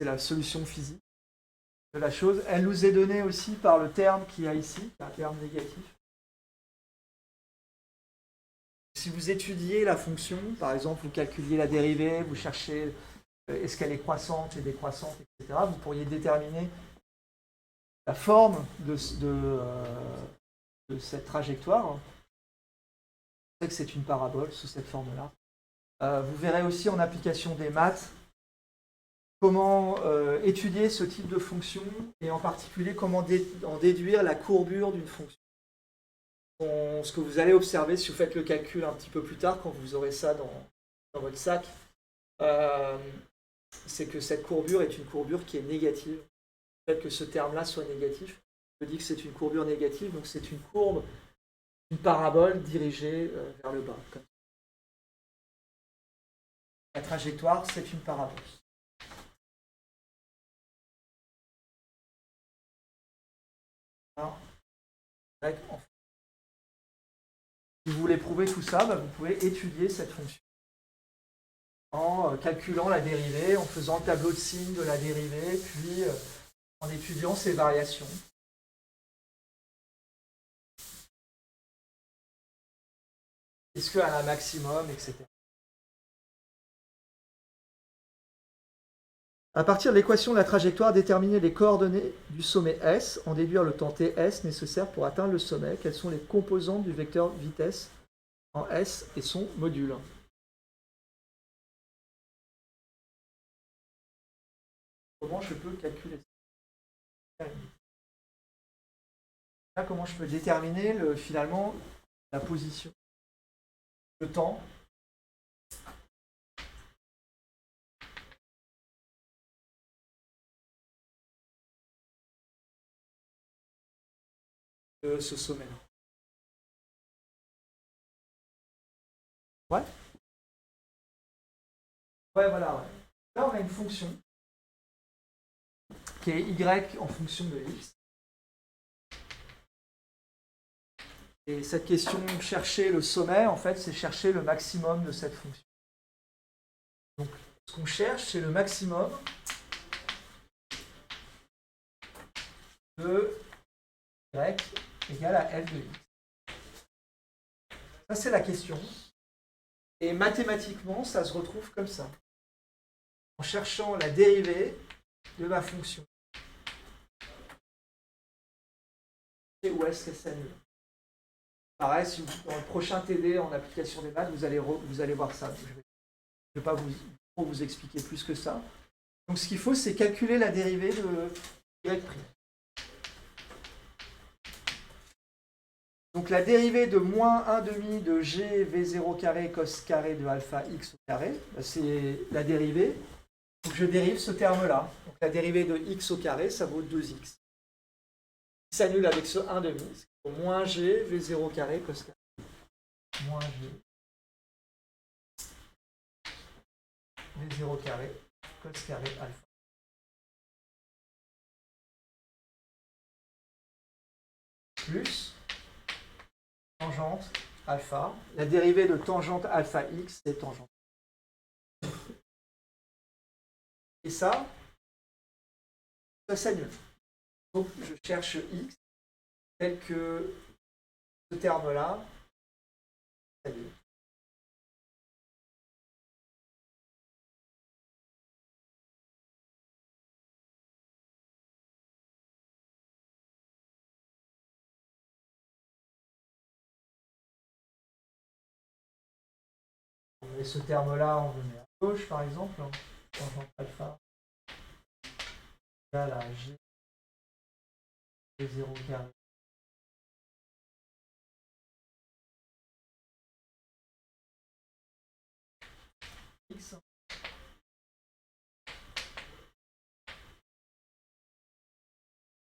la solution physique de la chose. Elle nous est donnée aussi par le terme qu'il y a ici, un terme négatif. Si vous étudiez la fonction, par exemple, vous calculiez la dérivée, vous cherchez est-ce qu'elle est croissante et décroissante, etc., vous pourriez déterminer la forme de cette trajectoire. Vous savez que c'est une parabole sous cette forme-là. Vous verrez aussi en application des maths comment étudier ce type de fonction et en particulier comment en déduire la courbure d'une fonction. Ce que vous allez observer si vous faites le calcul un petit peu plus tard, quand vous aurez ça dans votre sac, c'est que cette courbure est une courbure qui est négative. Le fait que ce terme-là soit négatif, je dis que c'est une courbure négative, donc c'est une courbe, une parabole dirigée vers le bas. La trajectoire, c'est une parabole. Alors, si vous voulez prouver tout ça, vous pouvez étudier cette fonction en calculant la dérivée, en faisant le tableau de signes de la dérivée, puis en étudiant ses variations. Est-ce qu'elle a un maximum, etc. À partir de l'équation de la trajectoire, déterminer les coordonnées du sommet S, en déduire le temps TS nécessaire pour atteindre le sommet. Quelles sont les composantes du vecteur vitesse en S et son module? Comment je peux calculer ça? Là, comment je peux déterminer finalement la position, le temps de ce sommet-là? Ouais. Ouais, voilà. Ouais. Là, on a une fonction marqué y en fonction de x. Et cette question, chercher le sommet, en fait, c'est chercher le maximum de cette fonction. Donc, ce qu'on cherche, c'est le maximum de y égale à f de x. Ça, c'est la question. Et mathématiquement, ça se retrouve comme ça. En cherchant la dérivée de ma fonction. Et où est-ce qu'elle s'annule? Pareil, si dans le prochain TD en application des maths, vous allez voir ça. Je ne vais pas vous expliquer plus que ça. Donc ce qu'il faut, c'est calculer la dérivée de y'. Donc la dérivée de moins 1 demi de g v0 carré cos carré de alpha x au carré, c'est la dérivée. Donc je dérive ce terme-là. Donc la dérivée de x au carré, ça vaut 2x. Il s'annule avec ce 1 demi. C'est moins g v0 carré cos carré. Moins g v0 carré cos carré alpha. Plus tangente alpha. La dérivée de tangente alpha x, c'est tangente. Et ça s'annule. Donc je cherche x tel que ce terme-là s'annule. Et ce terme-là, on le met à gauche, par exemple. Tangente alpha égale à g de 0 carré. X.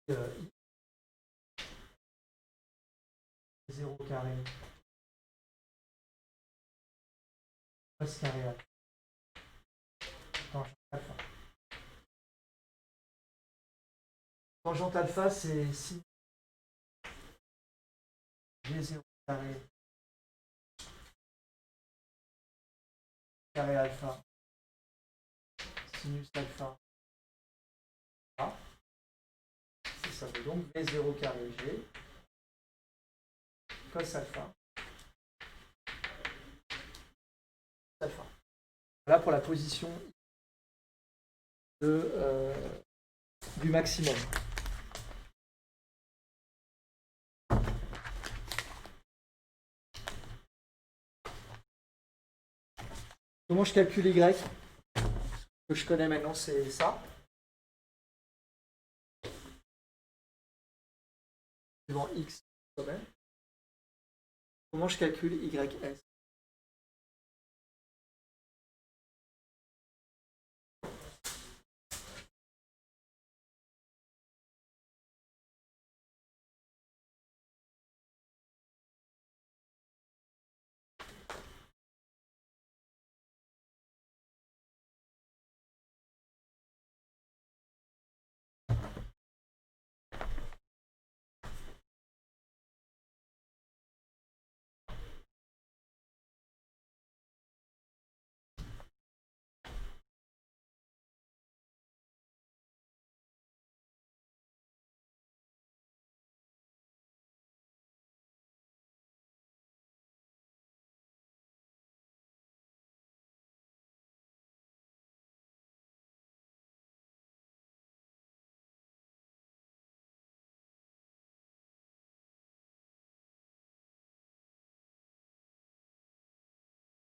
I. 0 carré. Cos carré alpha. Tangente alpha. Tangente alpha, c'est sin g0 carré carré alpha sinus alpha A. C'est ça. Donc v0 carré g cos alpha alpha. Voilà pour la position du maximum. Comment je calcule y? Ce que je connais maintenant, c'est ça. Suivant x sommet. Comment je calcule ys?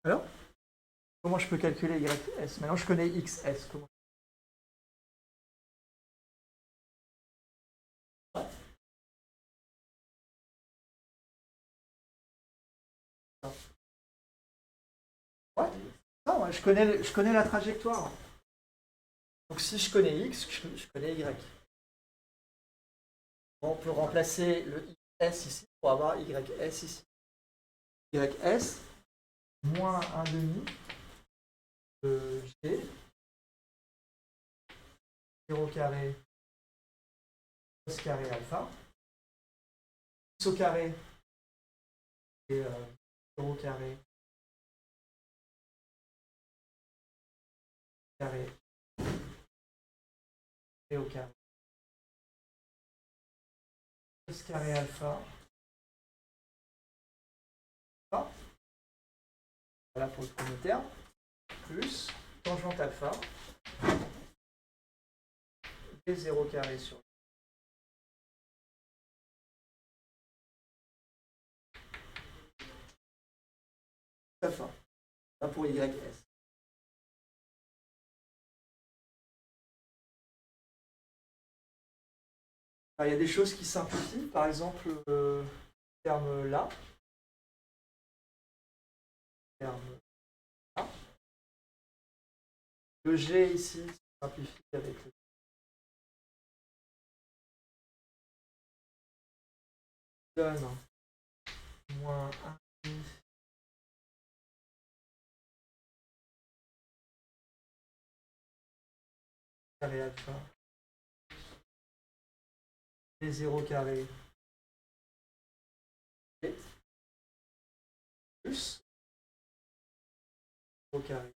Alors, comment je peux calculer ys? Maintenant, je connais xs. Comment? Ouais. Non, ouais, je connais la trajectoire. Donc si je connais x, je connais y. On peut remplacer le is ici pour avoir ys ici. Ys moins 1 demi de g 0 carré cos carré alpha. X au carré et 0 carré carré et au carré. Cos carré alpha. Voilà pour le premier terme. Plus tangente alpha. Et 0 carré sur alpha. Là pour YS. Alors, il y a des choses qui simplifient, par exemple le terme là. Le G ici simplifie avec le donne moins 1 carré alpha et 0 carré et plus 0 carré.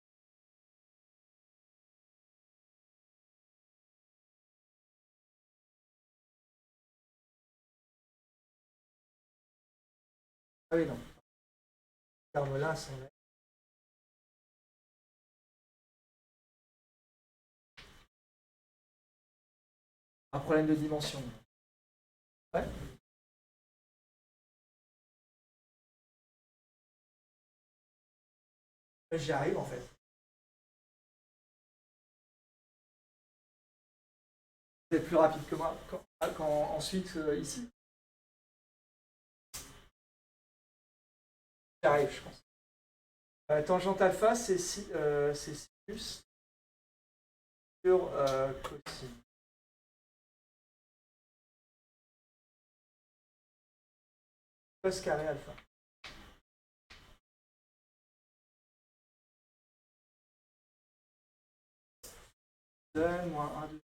Ah oui, non. Ce terme-là s'enlève. Un problème de dimension. Ouais. J'y arrive en fait. Vous êtes plus rapide que moi quand ensuite ici. J'y arrive, je pense. Tangente alpha, c'est sinus sur cosine. Cos carré alpha. Donne moins 1, 2.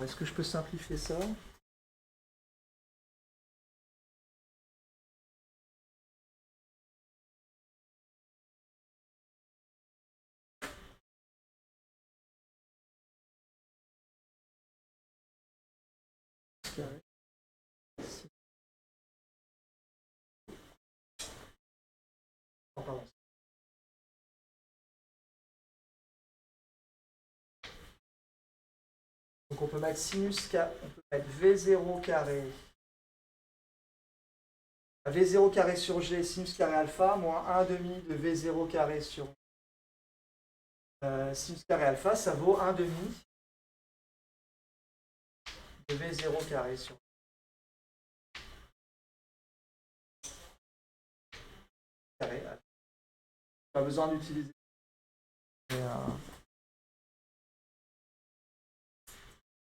Est-ce que je peux simplifier ça? Carré. Oh, pardon. Donc on peut mettre sinus, on peut mettre V0 carré. V0 carré sur G, sinus carré alpha, moins 1 demi de V0 carré sur sinus carré alpha, ça vaut 1 demi de V0 carré sur carré alpha. Pas besoin d'utiliser.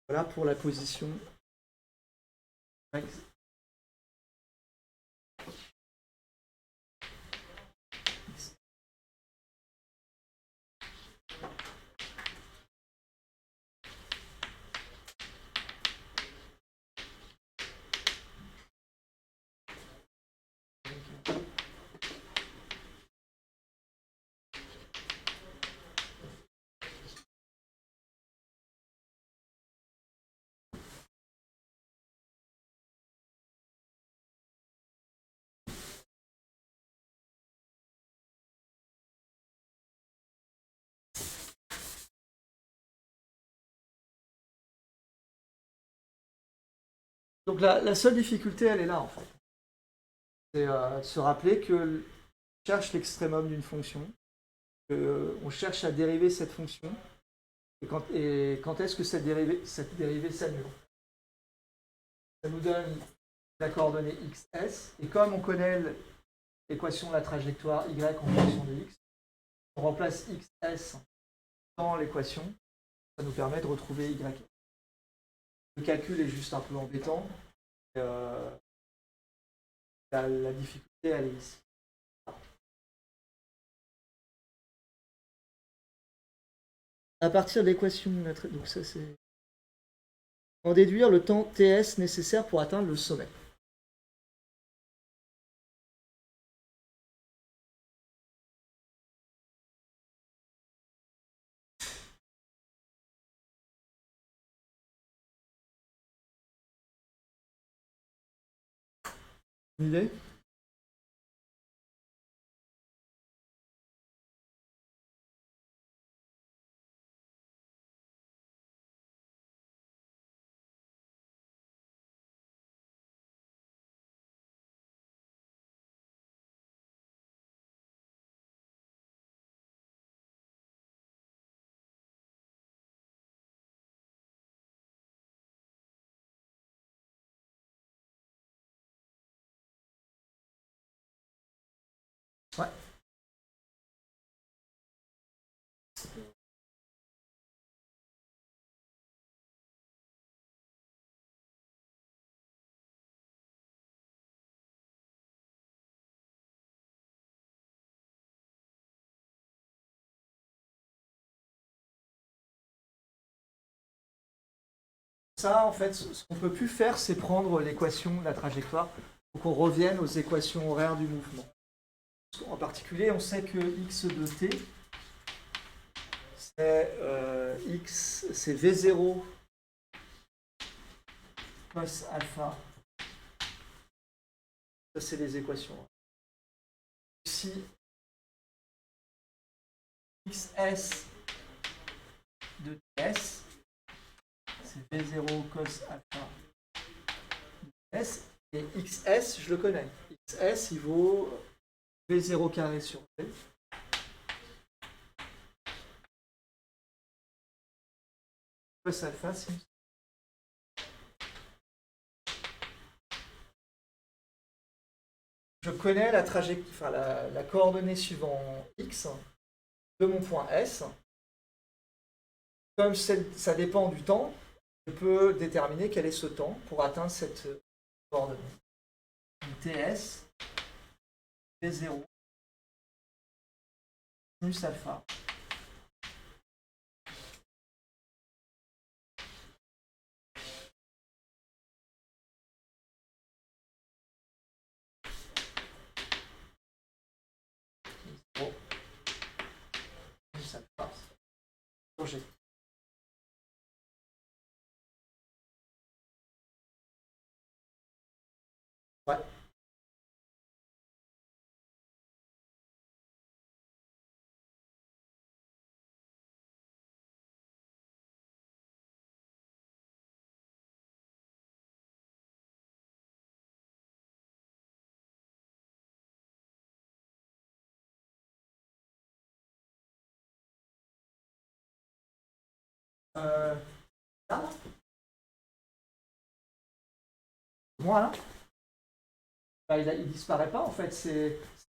Voilà pour la position. Donc la seule difficulté, elle est là en fait. C'est de se rappeler que cherche l'extrémum d'une fonction, on cherche à dériver cette fonction, et quand est-ce que cette dérivée s'annule. Ça nous donne la coordonnée xs, et comme on connaît l'équation de la trajectoire y en fonction de x, on remplace xs dans l'équation, ça nous permet de retrouver y. Le calcul est juste un peu embêtant, la difficulté elle est ici. À partir de l'équation, donc ça c'est En déduire le temps TS nécessaire pour atteindre le sommet. Une idée? Ouais. Ça, en fait, ce qu'on ne peut plus faire, c'est prendre l'équation de la trajectoire. Il faut qu'on revienne aux équations horaires du mouvement. En particulier, on sait que x de t, c'est v0 cos alpha. Ça, c'est les équations. Ici, xs de ts, c'est v0 cos alpha de s. Et xs, je le connais. xs, il vaut v0 carré sur v. Cos alpha, c'est... Je connais la trajectoire, enfin la coordonnée suivant x de mon point S. Comme ça dépend du temps, je peux déterminer quel est ce temps pour atteindre cette coordonnée. TS V0 plus alpha. Plus alpha. G. Ouais. Là, moi là, bah, il disparaît pas en fait, c'est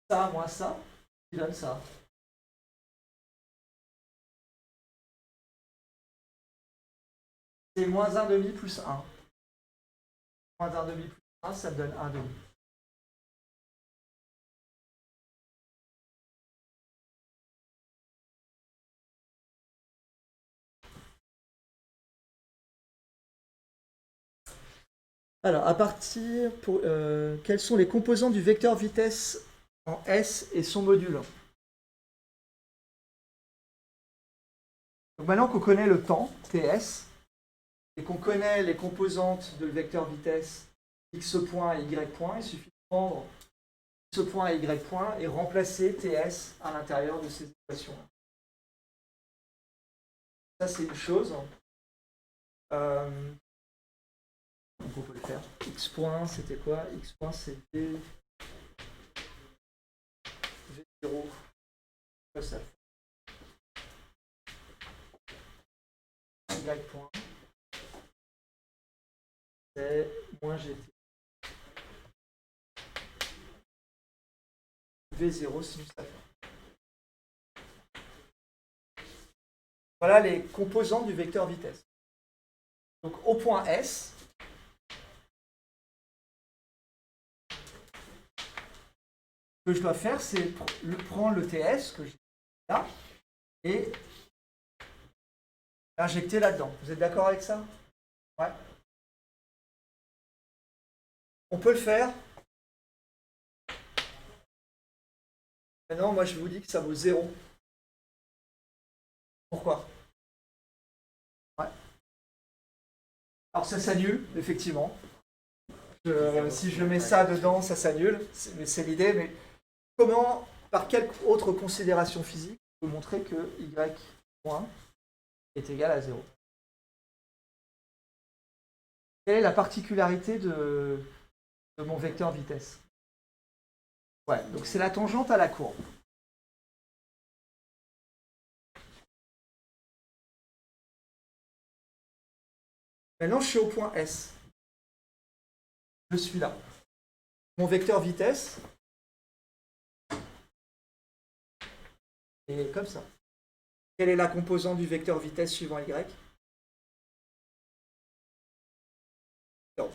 ça moins ça qui donne ça. C'est moins 1,5 plus 1. Moins 1,5 plus 1, ça me donne 1,5. Alors, à partir, quels sont les composants du vecteur vitesse en S et son module? Donc maintenant qu'on connaît le temps, TS, et qu'on connaît les composantes de vecteur vitesse x point et y point, il suffit de prendre x point et y point et remplacer TS à l'intérieur de ces équations. Ça, c'est une chose. Donc on peut le faire. X point, c'était quoi? X point, c'est V0 plus alpha. Y point, c'est moins GT. V0 sinus alpha. Voilà les composants du vecteur vitesse. Donc au point S, ce que je dois faire, c'est prendre le TS que j'ai là et l'injecter là-dedans. Vous êtes d'accord avec ça? Ouais. On peut le faire. Maintenant, moi, je vous dis que ça vaut 0. Pourquoi? Ouais. Alors, ça s'annule, effectivement. Si je mets ça dedans, ça s'annule. C'est l'idée, mais comment, par quelle autre considération physique, je peux montrer que y point est égal à 0? Quelle est la particularité de mon vecteur vitesse? Ouais, donc c'est la tangente à la courbe. Maintenant, je suis au point S. Je suis là. Mon vecteur vitesse est comme ça. Quelle est la composante du vecteur vitesse suivant Y? 0.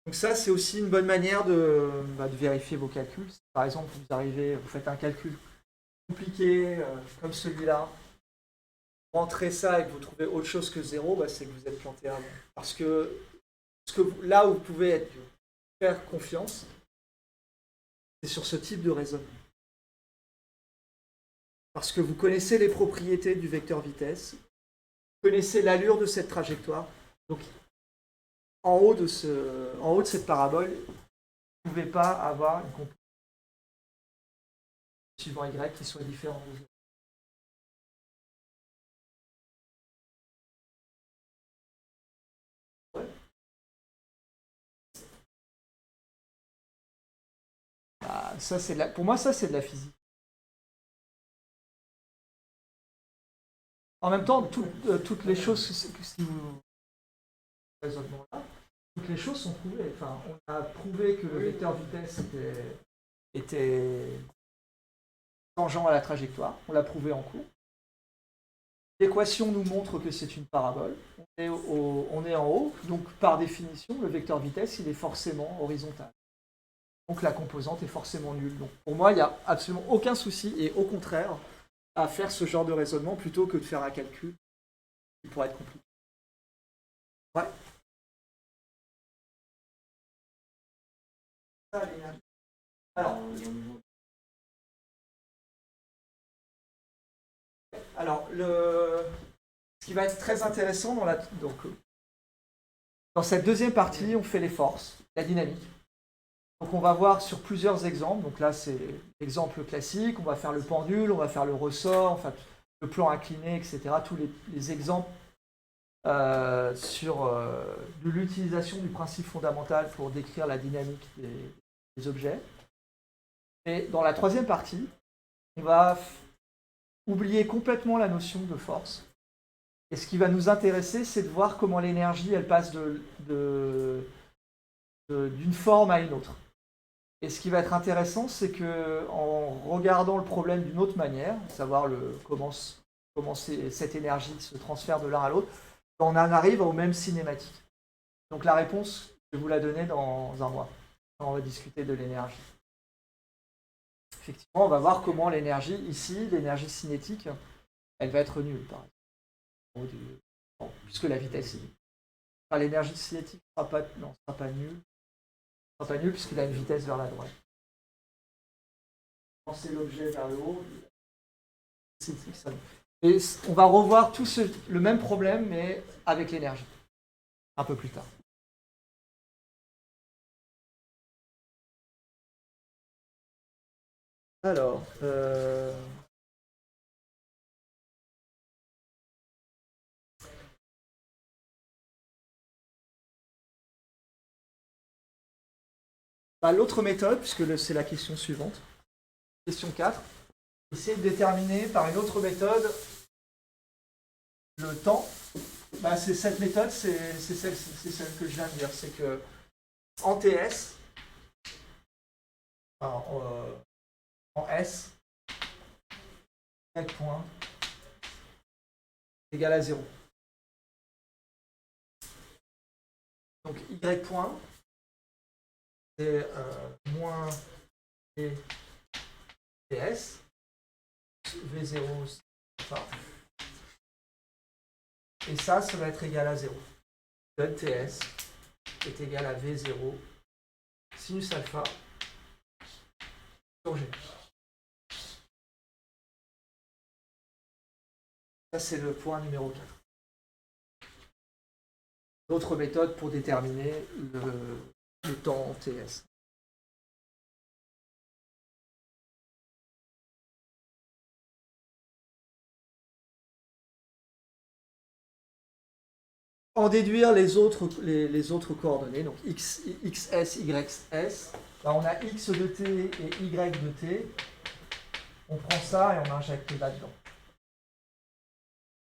Donc ça, c'est aussi une bonne manière de vérifier vos calculs. Si, par exemple, vous faites un calcul compliqué comme celui-là, vous rentrez ça et que vous trouvez autre chose que 0, c'est que vous êtes planté avant. Parce que, là où vous pouvez faire confiance, c'est sur ce type de raisonnement. Parce que vous connaissez les propriétés du vecteur vitesse, vous connaissez l'allure de cette trajectoire. Donc, en haut de cette parabole, vous ne pouvez pas avoir une composante suivant Y qui soit différente de 0. Ouais. Pour moi, ça, c'est de la physique. En même temps, toutes les choses, si vous raisonnement là, toutes les choses sont prouvées. Enfin, on a prouvé que le vecteur vitesse était tangent à la trajectoire. On l'a prouvé en cours. L'équation nous montre que c'est une parabole. On est en haut, donc par définition, le vecteur vitesse, il est forcément horizontal. Donc la composante est forcément nulle. Donc pour moi, il n'y a absolument aucun souci, et au contraire, à faire ce genre de raisonnement plutôt que de faire un calcul qui pourrait être compliqué. Ouais. Alors, ce qui va être très intéressant dans cette deuxième partie, on fait les forces, la dynamique. Donc on va voir sur plusieurs exemples. Donc là, c'est l'exemple classique. On va faire le pendule, on va faire le ressort, enfin, le plan incliné, etc. Tous les exemples sur de l'utilisation du principe fondamental pour décrire la dynamique des objets. Et dans la troisième partie, on va oublier complètement la notion de force. Et ce qui va nous intéresser, c'est de voir comment l'énergie, elle passe d'une forme à une autre. Et ce qui va être intéressant, c'est qu'en regardant le problème d'une autre manière, savoir comment cette énergie se transfère de l'un à l'autre, on en arrive aux mêmes cinématiques. Donc la réponse, je vais vous la donner dans un mois, quand on va discuter de l'énergie. Effectivement, on va voir comment l'énergie, ici, l'énergie cinétique, elle va être nulle, par exemple. Puisque la vitesse est nulle. Enfin, l'énergie cinétique ne sera pas nulle. Ne sera pas nulle puisqu'il a une vitesse vers la droite. Lancer l'objet vers le haut. Et on va revoir le même problème, mais avec l'énergie. Un peu plus tard. Alors, l'autre méthode, puisque c'est la question suivante, question 4, essayer de déterminer par une autre méthode le temps. C'est cette méthode, c'est celle que je viens de dire. C'est que en TS, en S, Y point égale à 0. Donc Y point, c'est moins TS, V0, enfin. Et ça va être égal à 0. donne TS est égal à V0 sinus alpha sur G. Ça, c'est le point numéro 4. D'autres méthodes pour déterminer le temps TS. En déduire les autres coordonnées, donc xs, ys, là on a x de t et y de t. On prend ça et on injecte là-dedans.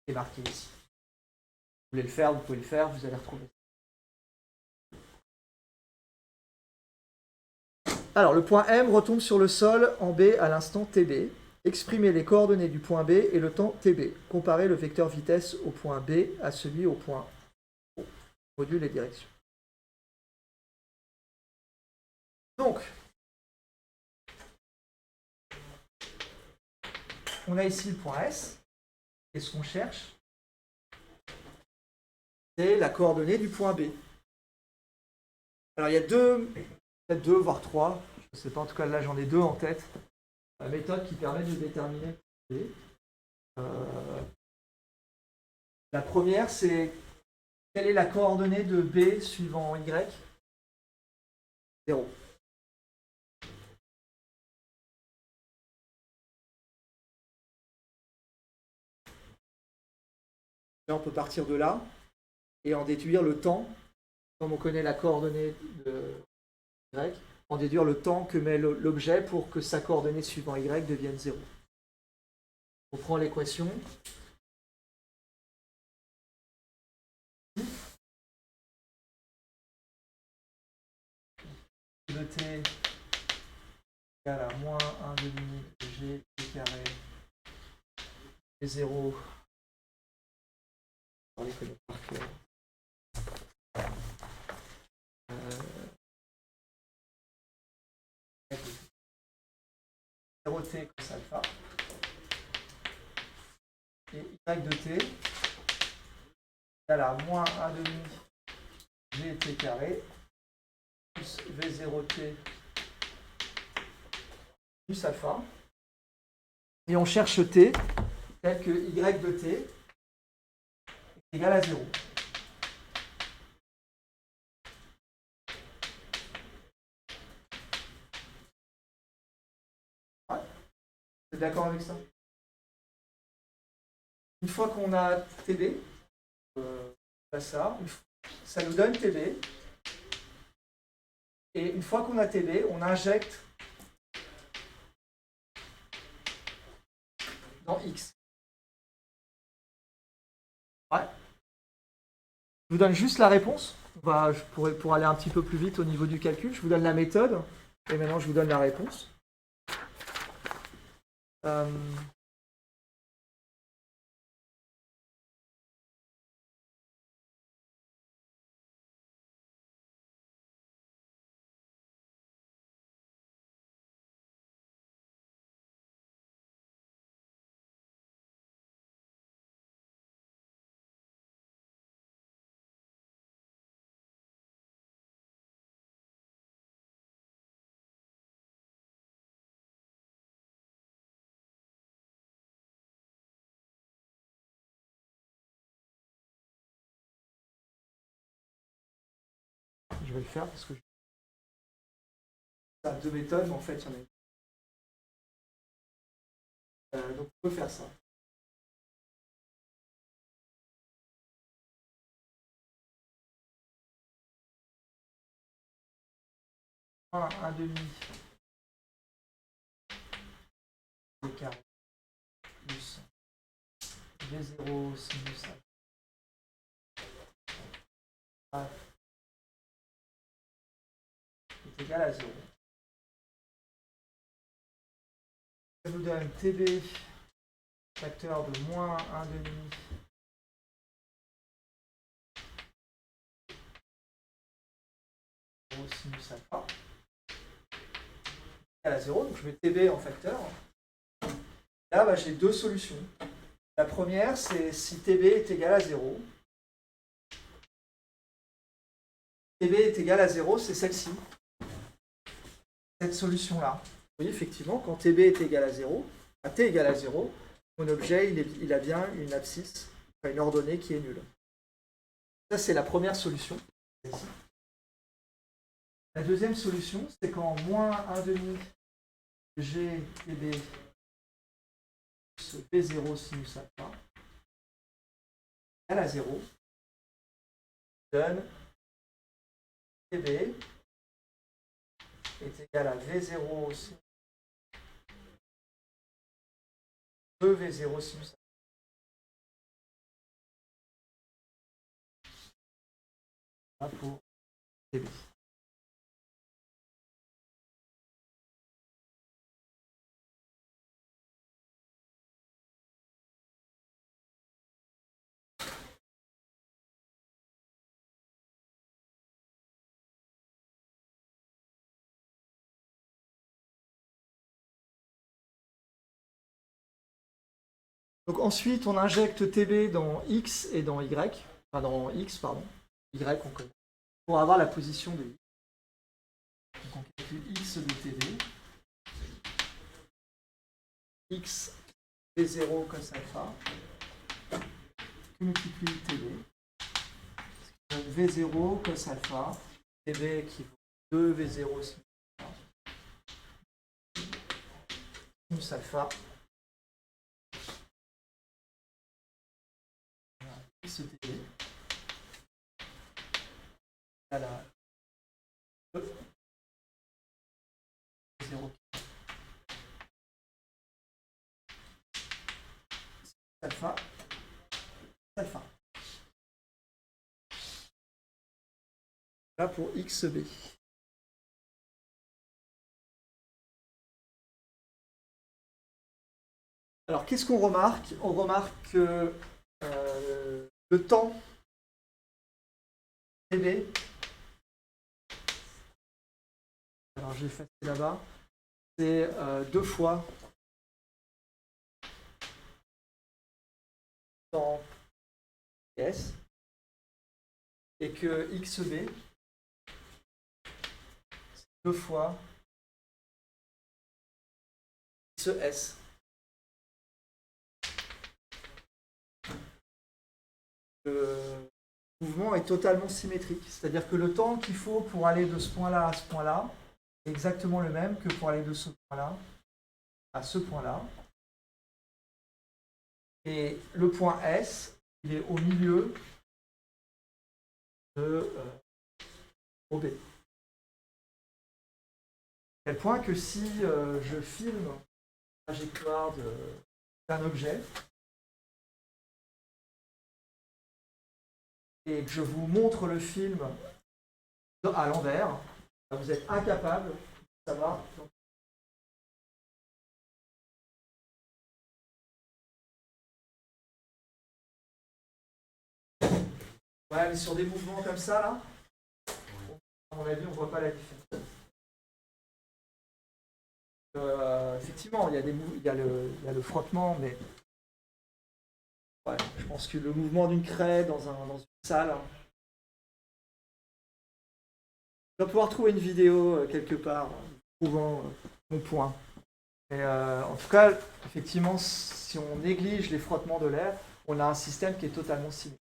C'est marqué ici. Vous voulez le faire, vous pouvez le faire, vous allez retrouver. Alors, le point M retombe sur le sol en B à l'instant TB. Exprimez les coordonnées du point B et le temps TB. Comparez le vecteur vitesse au point B à celui au point O. Module et direction. Donc, on a ici le point S. Et ce qu'on cherche, c'est la coordonnée du point B. Alors, il y a peut-être deux, voire trois, je ne sais pas, en tout cas là j'en ai deux en tête, la méthode qui permet de déterminer B. La première, c'est quelle est la coordonnée de B suivant Y? 0. Là, on peut partir de là et en déduire le temps, comme on connaît la coordonnée de Y, en déduire le temps que met l'objet pour que sa coordonnée suivant Y devienne 0. On prend l'équation. De t égale à moins 1 demi de g t carré et 0. On les connaît par cœur. 0t cos alpha et y de t égale à moins 1 demi gt carré plus v0t plus alpha. Et on cherche t tel que y de t est égal à 0. Ouais. Vous êtes d'accord avec ça? Une fois qu'on a TB, ça nous donne TB. Et une fois qu'on a TB, on injecte dans X. Ouais. Je vous donne juste la réponse. Pour aller un petit peu plus vite au niveau du calcul, je vous donne la méthode. Et maintenant, je vous donne la réponse. Je vais le faire parce que ça a deux méthodes, mais en fait, il y en a une. Donc, on peut faire ça. Un demi d carré plus v0 sinus alpha est égal à 0. Ça nous donne TB facteur de moins 1 demi sinus alpha égal à 0. Donc je mets TB en facteur. Là, j'ai deux solutions. La première, c'est si TB est égal à 0. TB est égal à 0, c'est celle-ci. Cette solution-là. Vous voyez, effectivement, quand TB est égal à 0, à T égale à 0, mon objet, il a bien une abscisse, enfin une ordonnée qui est nulle. Ça, c'est la première solution. La deuxième solution, c'est quand moins 1 demi G TB plus B0 sinus alpha égale à 0 donne TB est égal à V0 sinus 2V0 sinus alpha pour TB. Donc ensuite, on injecte TB dans X et dans Y, enfin dans X, pardon, Y on connaît, pour avoir la position de X. Donc on calcule X de TB, X V0 cos alpha, qui multiplie TB, donc V0 cos alpha, TB qui vaut 2V0 sinus alpha, X TB, à la 0 alpha, alpha. Là pour XB. Alors qu'est-ce qu'on remarque? On remarque que le temps TB, alors j'ai effacé là-bas, c'est 2 fois temps S, et que XB, c'est 2 fois XS. Le mouvement est totalement symétrique, c'est-à-dire que le temps qu'il faut pour aller de ce point-là à ce point-là est exactement le même que pour aller de ce point-là à ce point-là. Et le point S, il est au milieu de OB. À tel point que si je filme la trajectoire d'un objet, et que je vous montre le film à l'envers, vous êtes incapable de savoir. Ouais, mais sur des mouvements comme ça, là, à mon avis, on ne voit pas la différence. Effectivement, il y a le frottement, mais ouais, je pense que le mouvement d'une craie dans une salle, je dois pouvoir trouver une vidéo quelque part prouvant mon point. Et, en tout cas, effectivement, si on néglige les frottements de l'air, on a un système qui est totalement symétrique.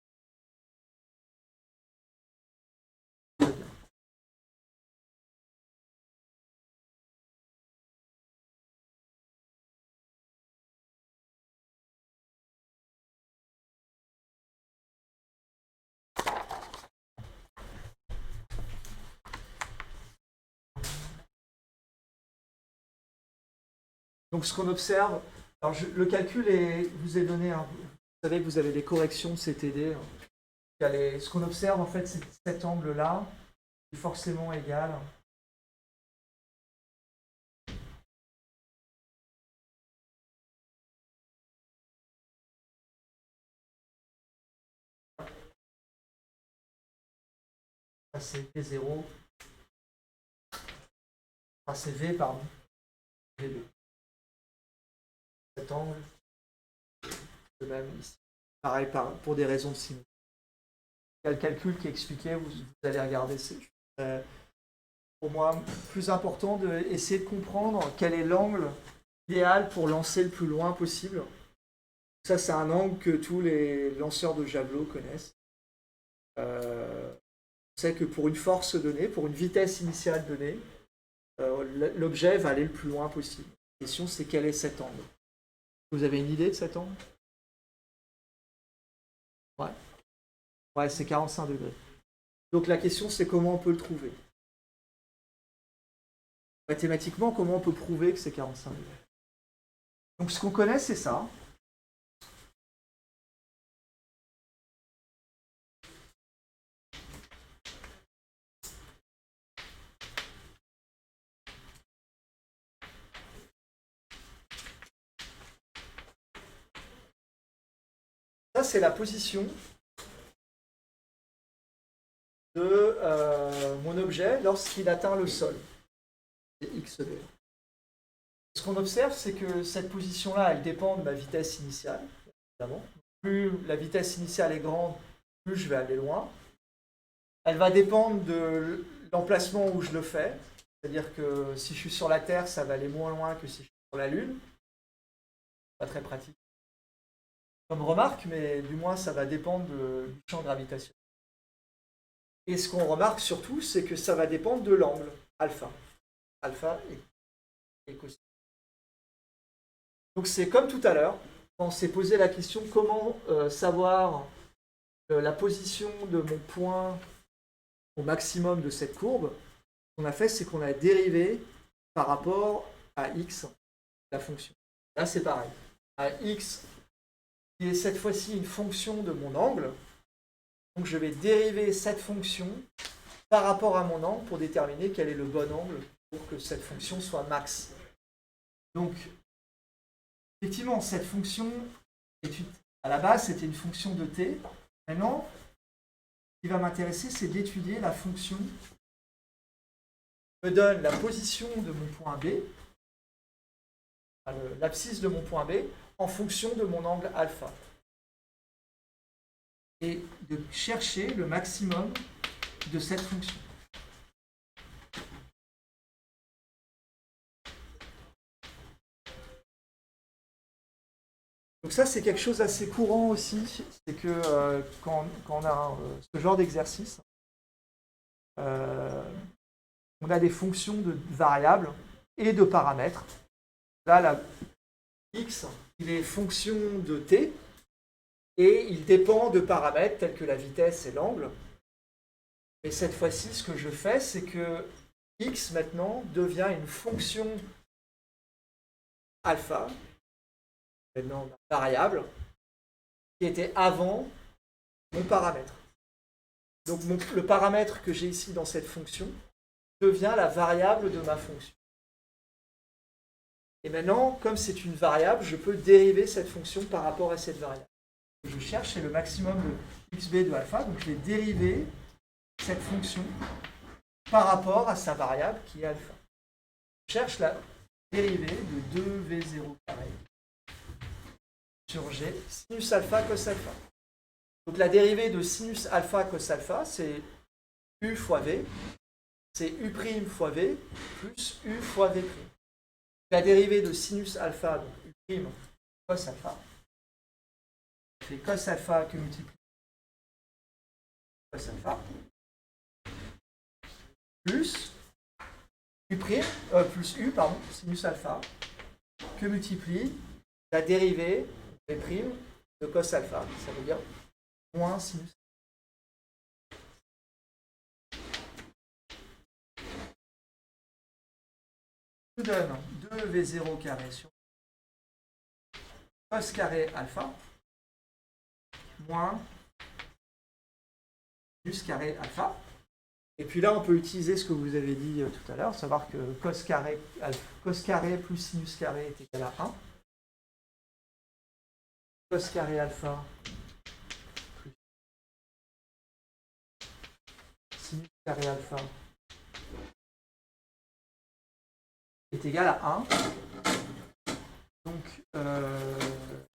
Donc ce qu'on observe, alors le calcul vous est donné, hein, vous savez que vous avez des corrections de CTD. Ce qu'on observe en fait, c'est cet angle-là est forcément égal à V0, à CV, pardon, VB. Cet angle, de même ici. Pareil pour des raisons de symétrie. il y a le calcul qui est expliqué, vous allez regarder. C'est pour moi plus important d'essayer de comprendre quel est l'angle idéal pour lancer le plus loin possible. Ça, c'est un angle que tous les lanceurs de javelot connaissent. On sait que pour une force donnée, pour une vitesse initiale donnée, l'objet va aller le plus loin possible. La question, c'est quel est cet angle? Vous avez une idée de cet angle? Ouais. Ouais, c'est 45 degrés. Donc la question, c'est comment on peut le trouver? Mathématiquement, comment on peut prouver que c'est 45 degrés? Donc ce qu'on connaît, c'est ça. Ça, c'est la position de mon objet lorsqu'il atteint le sol. C'est XB. Ce qu'on observe, c'est que cette position-là, elle dépend de ma vitesse initiale, évidemment. Plus la vitesse initiale est grande, plus je vais aller loin. Elle va dépendre de l'emplacement où je le fais. C'est-à-dire que si je suis sur la Terre, ça va aller moins loin que si je suis sur la Lune. Pas très pratique comme remarque, mais du moins ça va dépendre du champ gravitationnel. Et ce qu'on remarque surtout, c'est que ça va dépendre de l'angle alpha. Alpha et cosine. Donc c'est comme tout à l'heure, quand on s'est posé la question comment savoir la position de mon point au maximum de cette courbe. Ce qu'on a fait, c'est qu'on a dérivé par rapport à x la fonction. Là, c'est pareil. À x, qui est cette fois-ci une fonction de mon angle. Donc, je vais dériver cette fonction par rapport à mon angle pour déterminer quel est le bon angle pour que cette fonction soit max. Donc, effectivement, cette fonction, à la base, c'était une fonction de t. Maintenant, ce qui va m'intéresser, c'est d'étudier la fonction qui me donne la position de mon point B, l'abscisse de mon point B, en fonction de mon angle alpha. Et de chercher le maximum de cette fonction. Donc ça, c'est quelque chose d'assez courant aussi, c'est que quand on a ce genre d'exercice, on a des fonctions de variables et de paramètres. Là, la x, il est fonction de t, et il dépend de paramètres tels que la vitesse et l'angle. Et cette fois-ci, ce que je fais, c'est que x, maintenant, devient une fonction alpha, maintenant une variable, qui était avant mon paramètre. Donc le paramètre que j'ai ici dans cette fonction devient la variable de ma fonction. Et maintenant, comme c'est une variable, je peux dériver cette fonction par rapport à cette variable. Ce que je cherche, c'est le maximum de xb de alpha, donc je vais dériver cette fonction par rapport à sa variable qui est alpha. Je cherche la dérivée de 2v0 carré sur g sinus alpha cos alpha. Donc la dérivée de sinus alpha cos alpha, c'est u fois v, c'est u' fois v plus u fois v'. La dérivée de sinus alpha, donc u' cos alpha, c'est cos alpha que multiplie cos alpha, plus sinus alpha, que multiplie la dérivée v' de cos alpha, ça veut dire moins sinus. Je donne 2v0 carré sur cos carré alpha moins sinus carré alpha. Et puis là, on peut utiliser ce que vous avez dit tout à l'heure, savoir que cos carré plus sinus carré est égal à 1. Cos carré alpha plus sinus carré alpha est égal à 1.